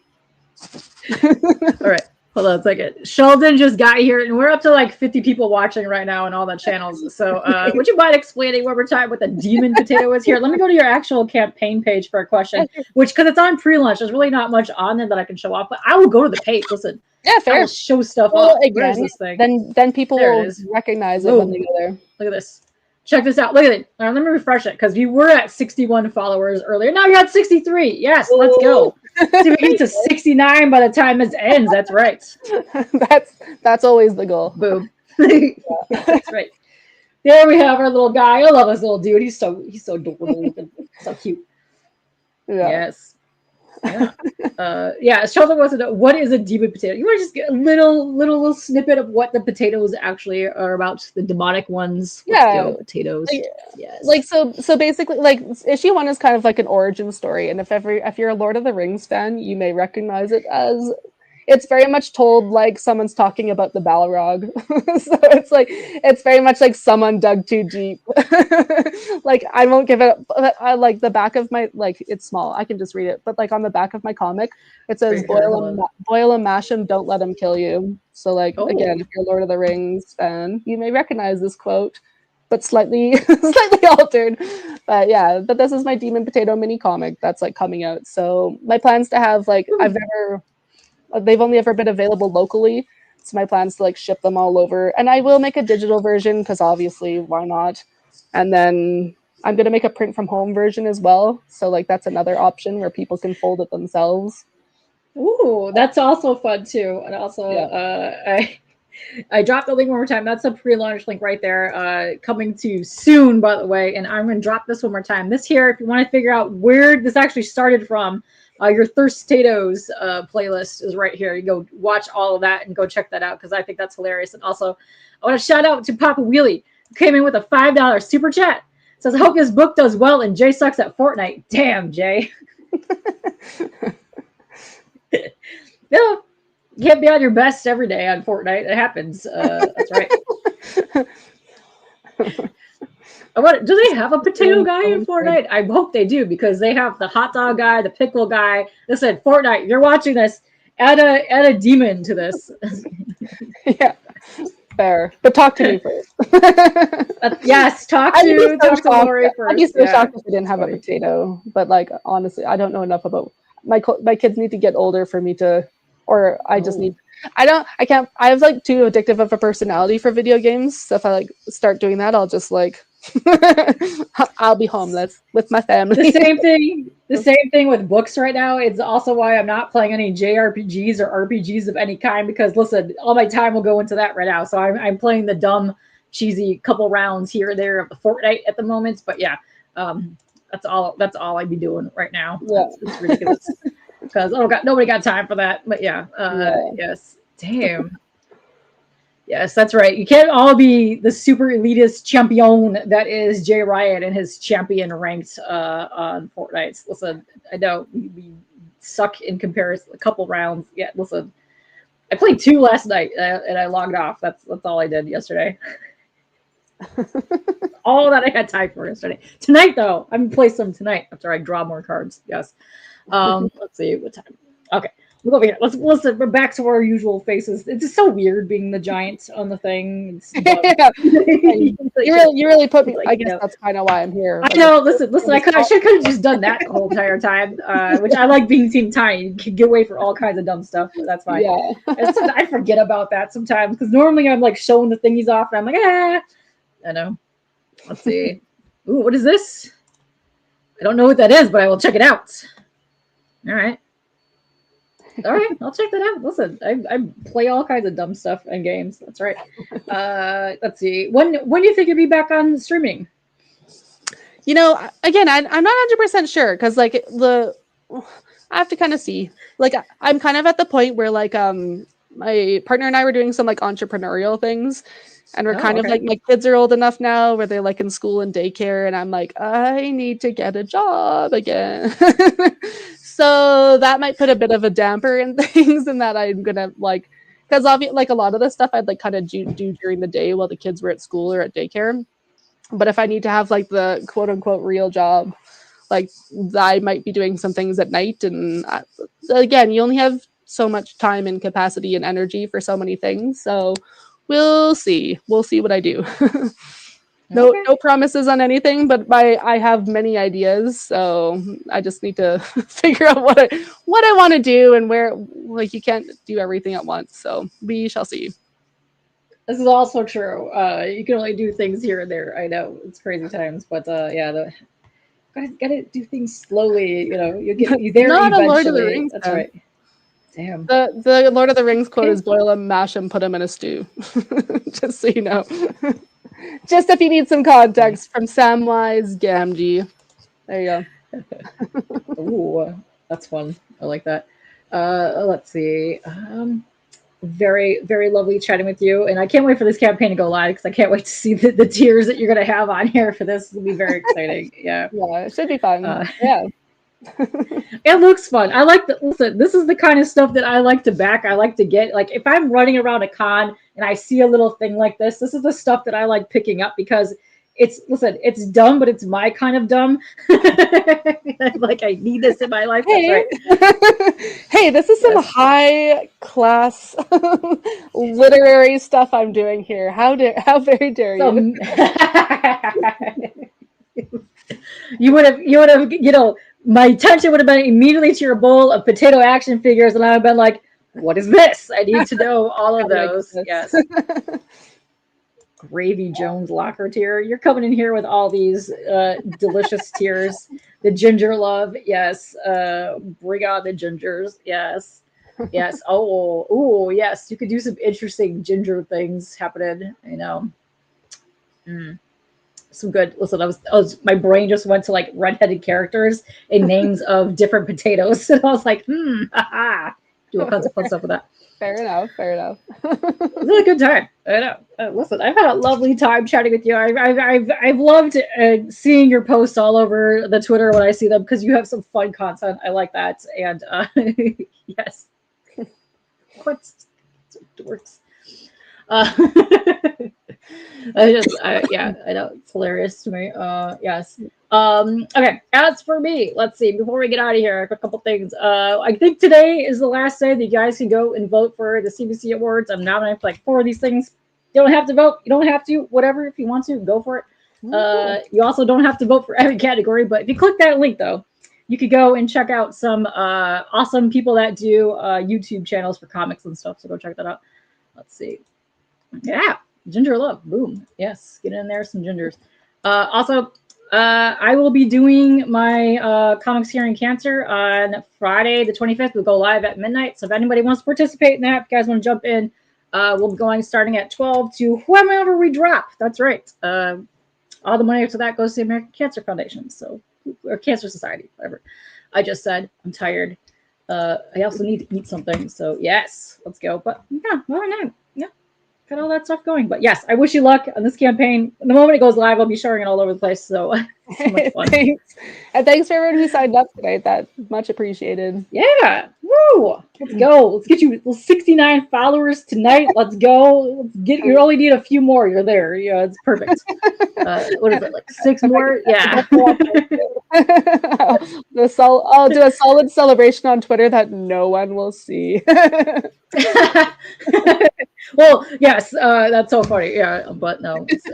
All right. Hold on a second. Sheldon just got here, and we're up to like 50 people watching right now on all the channels. So would you mind explaining one more time what the demon potato is here? Let me go to your actual campaign page for a question, because it's on pre-launch. There's really not much on there that I can show off, but I will go to the page. Listen. Yeah, fair. I will show stuff off. Where is this thing? Then people will recognize it when they go there. Look at this. Check this out. Look at it. Let me refresh it because you were at 61 followers earlier. Now you're at 63. Yes, let's go. See, we get to 69 by the time this ends. That's right. That's always the goal. Boom. That's right. There we have our little guy. I love this little dude. He's so adorable, so cute. Yeah. Yes. Yeah. Sheldon wants to know what is a demon potato. You want to just get a little snippet of what the potatoes actually are about, the demonic ones. Potatoes. So basically, like issue 1 is kind of like an origin story, and if you're a Lord of the Rings fan, you may recognize it as it's very much told like someone's talking about the Balrog. So it's very much like someone dug too deep. Like I won't give it like the back of my, like it's small, I can just read it, but like on the back of my comic it says Right here, boil him, mash him, don't let him kill you. So like again, oh. if you're a Lord of the Rings fan, you may recognize this quote, but slightly slightly altered. But yeah, but this is my Demon Potato mini comic that's like coming out. So my plans to have like they've only ever been available locally. So my plans to like ship them all over, and I will make a digital version because obviously why not? And then I'm gonna make a print from home version as well. So like that's another option where people can fold it themselves. Ooh, that's also fun too. And also, Yeah. I dropped the link one more time. That's a pre-launch link right there. Coming to you soon, by the way. And I'm going to drop this one more time. This here, if you want to figure out where this actually started from, your Thirst Potatoes playlist is right here. You go watch all of that and go check that out because I think that's hilarious. And also, I want to shout out to Papa Wheelie, who came in with a $5 super chat. Says, I hope his book does well and Jay sucks at Fortnite. Damn, Jay. No, you can't be on your best every day on Fortnite. It happens. That's right. Do they have a potato guy in Fortnite? I hope they do because they have the hot dog guy, the pickle guy. Listen, Fortnite, you're watching this. Add a demon to this. Yeah, fair. But talk to me first. Yes, talk to Lori first. I'd be so shocked if they didn't have a potato. But like honestly, I don't know enough about my kids. Need to get older for me to, or I just need. I can't. I have like too addictive of a personality for video games. So if I like start doing that, I'll just like I'll be homeless with my family. The same thing with books right now. It's also why I'm not playing any JRPGs or RPGs of any kind because listen, all my time will go into that right now. So I'm playing the dumb, cheesy couple rounds here or there of the Fortnite at the moment. But yeah, that's all I'd be doing right now. Yeah. It's ridiculous because nobody got time for that. But yeah, yes, damn. Yes, that's right. You can't all be the super elitist champion that is Jay Riot and his champion ranked on Fortnite. Listen, I know we suck in comparison. A couple rounds. Yeah, listen, I played 2 last night and I logged off. That's all I did yesterday. All that I had time for yesterday. Tonight, though, I'm gonna play some tonight after I draw more cards. Yes. Let's see what time. Okay. We'll go over here. Let's listen. We're back to our usual faces. It's just so weird being the giant on the thing. You really put me. I guess that's kind of why I'm here. I know. Listen. I should have just done that the whole entire time. Which I like being Team Tiny. You can get away for all kinds of dumb stuff, but that's fine. Yeah. I forget about that sometimes because normally I'm like showing the thingies off and I'm like, I know. Let's see. Ooh, what is this? I don't know what that is, but I will check it out. All right. All right, I'll check that out. Listen, I play all kinds of dumb stuff in games. That's right. Let's see. When do you think you'll be back on streaming? You know, again, I'm not 100% sure because like I have to kind of see. Like I'm kind of at the point where like my partner and I were doing some like entrepreneurial things, and we're kind of like my kids are old enough now where they're like in school and daycare, and I'm like I need to get a job again. So that might put a bit of a damper in things, and that I'm gonna like, because obviously, like a lot of the stuff I'd like kind of do during the day while the kids were at school or at daycare. But if I need to have like the quote unquote real job, like I might be doing some things at night. And again, you only have so much time and capacity and energy for so many things. So we'll see. We'll see what I do. No promises on anything, but I have many ideas, so I just need to figure out what I want to do and where. Like you can't do everything at once, so we shall see. This is also true. You can only do things here and there. I know it's crazy times, but yeah, gotta do things slowly. You know, you there Not eventually. A Lord of the Rings, that's right. Damn. The Lord of the Rings quote is boil them, mash them, put them in a stew. Just so you know. Just if you need some context from Samwise Gamgee. There you go. Ooh, that's fun. I like that. Let's see. Very, very lovely chatting with you. And I can't wait for this campaign to go live because I can't wait to see the tears that you're going to have on here for this. It'll be very exciting. Yeah. Yeah, it should be fun. Yeah. It looks fun. I like the listen. This is the kind of stuff that I like to back. I like to get like if I'm running around a con and I see a little thing like this. This is the stuff that I like picking up because it's listen. It's dumb, but it's my kind of dumb. Like I need this in my life. That's Hey, right. hey, this is some Yes. high class literary stuff I'm doing here. How very dare So you? you would have my attention would have been immediately to your bowl of potato action figures, and I would have been like, what is this? I need to know all of How do I those. get Yes. this? Gravy Jones locker tier. You're coming in here with all these delicious tiers. The ginger love, yes. Bring on the gingers, yes. Yes. Oh, yes. You could do some interesting ginger things happening. Mm. Some good. Listen, my brain just went to like redheaded characters and names of different potatoes, and I was like, haha. Do all kinds of fun stuff with that. Fair enough. Fair enough. It's a good time. I know. Listen, I've had a lovely time chatting with you. I've loved seeing your posts all over the Twitter when I see them because you have some fun content. I like that. And yes, what's dorks? Uh, yeah, I know it's hilarious to me. Yes. Okay. As for me, let's see. Before we get out of here, a couple things. I think today is the last day that you guys can go and vote for the CBC Awards. I'm nominated for like 4 of these things. You don't have to vote. You don't have to. Whatever. If you want to, go for it. You also don't have to vote for every category, but if you click that link though, you could go and check out some awesome people that do YouTube channels for comics and stuff. So go check that out. Let's see. Yeah, ginger love. Boom. Yes, get in there, some gingers. Also, I will be doing my Comics Curing Cancer on Friday, the 25th. We'll go live at midnight. So if anybody wants to participate in that, if you guys want to jump in, we'll be going starting at 12 to whomever we drop. That's right. All the money after that goes to the American Cancer Foundation. So, or Cancer Society, whatever. I just said I'm tired. I also need to eat something. So yes, let's go. But yeah, well, no. Yeah. Got all that stuff going. But yes, I wish you luck on this campaign. The moment it goes live, I'll be sharing it all over the place. So so much fun. Thanks. And thanks for everyone who signed up tonight. That's much appreciated. Yeah. Woo. Let's go. Let's get you 69 followers tonight. Let's go. Let's get you only need a few more. You're there. Yeah, it's perfect. What is it? Like 6 more? Yeah. I'll do a solid celebration on Twitter that no one will see. Well, yes, that's so funny. Yeah, but no, it's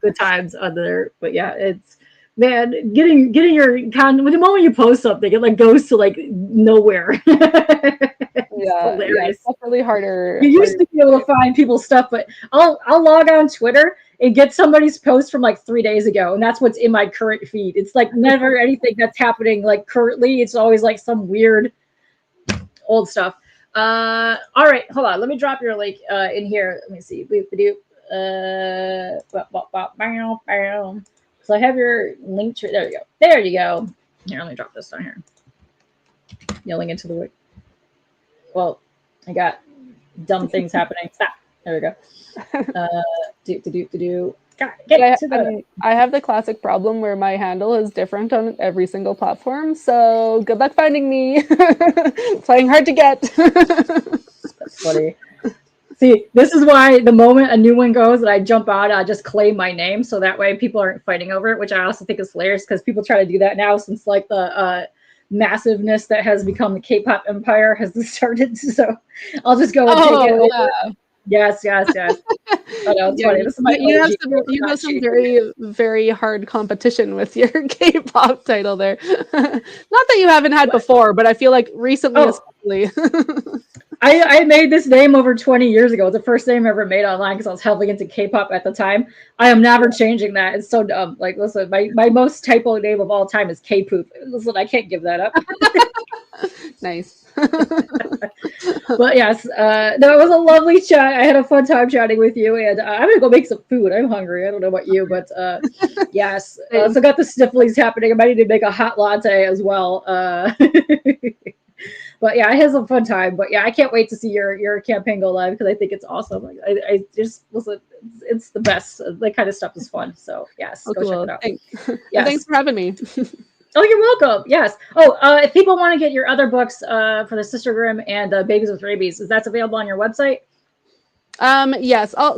good times on there. But yeah, it's man, getting your the moment you post something, it like goes to like nowhere. Yeah, hilarious. it's definitely harder. You used to be able to find people's stuff, but I'll log on Twitter and get somebody's post from like 3 days ago, and that's what's in my current feed. It's like never anything that's happening like currently. It's always like some weird old stuff. All right, hold on. Let me drop your link in here. Let me see. So I have your link tree. There you go. There you go. Here, let me drop this down here. Yelling into the wig. Well, I got dumb things happening. Stop. There we go. I have the classic problem where my handle is different on every single platform. So good luck finding me. Playing hard to get. That's funny. See, this is why the moment a new one goes and I jump out, I just claim my name. So that way people aren't fighting over it, which I also think is hilarious because people try to do that now since like the massiveness that has become the K-pop empire has started. So I'll just go and take it over. Yeah. Yes. I know, it's funny. This is my you have some very, very hard competition with your K-pop title there. Not that you haven't had before, but I feel like recently, especially. I made this name over 20 years ago. It's the first name I ever made online because I was heavily into K-pop at the time. I am never changing that. It's so dumb. Like, listen, my most typo name of all time is K-poop. Listen, I can't give that up. Nice. But yes, that was a lovely chat. I had a fun time chatting with you, and I'm gonna go make some food. I'm hungry. I don't know about you, but yes. So got the snifflies happening. I might need to make a hot latte as well. But yeah, I had some fun time. But yeah, I can't wait to see your campaign go live because I think it's awesome. Like, I just listen, it's the best. That kind of stuff is fun. So yes, go check it out. Thanks. Yes. Thanks for having me. Oh, you're welcome. Yes. Oh, if people want to get your other books for the Sister Grimm and Babies with Rabies, is that available on your website? Yes. A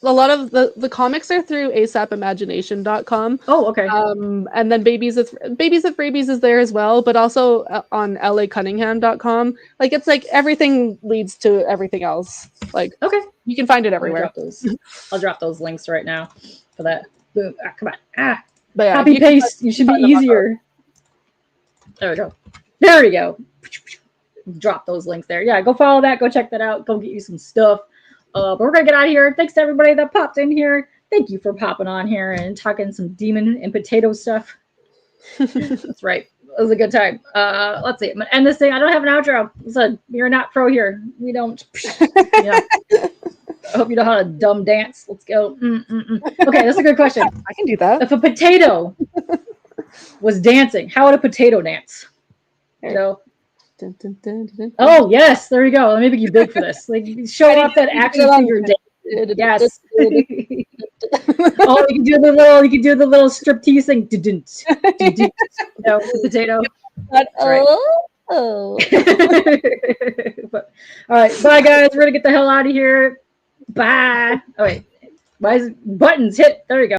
lot of the comics are through asapimagination.com. Oh, okay. And then Babies with Rabies is there as well, but also on lacunningham.com. Like it's like everything leads to everything else. Like Okay. you can find it everywhere. I'll drop those links right now for that. Boom. Ah, come on. Ah. But yeah, Copy paste. You should be easier. There we go. There we go. Drop those links there. Yeah, go follow that. Go check that out. Go get you some stuff. But we're gonna get out of here. Thanks to everybody that popped in here. Thank you for popping on here and talking some demon and potato stuff. That's right. It was a good time. Let's see. I'm gonna end this thing. I don't have an outro. Listen, you're not pro here. We don't. Yeah. I hope you know how to dumb dance. Let's go. Okay, that's a good question. I can do that. If a potato was dancing, how would a potato dance? You know? Dun, dun, dun, dun, dun. Oh yes, there we go. Let me make you big for this. Like show off that action figure dance. Yes. Oh, you can do the little striptease thing. No, potato. But, right. Oh. But, all right, bye guys. We're gonna get the hell out of here. Bye. Oh wait, why is buttons hit? There we go.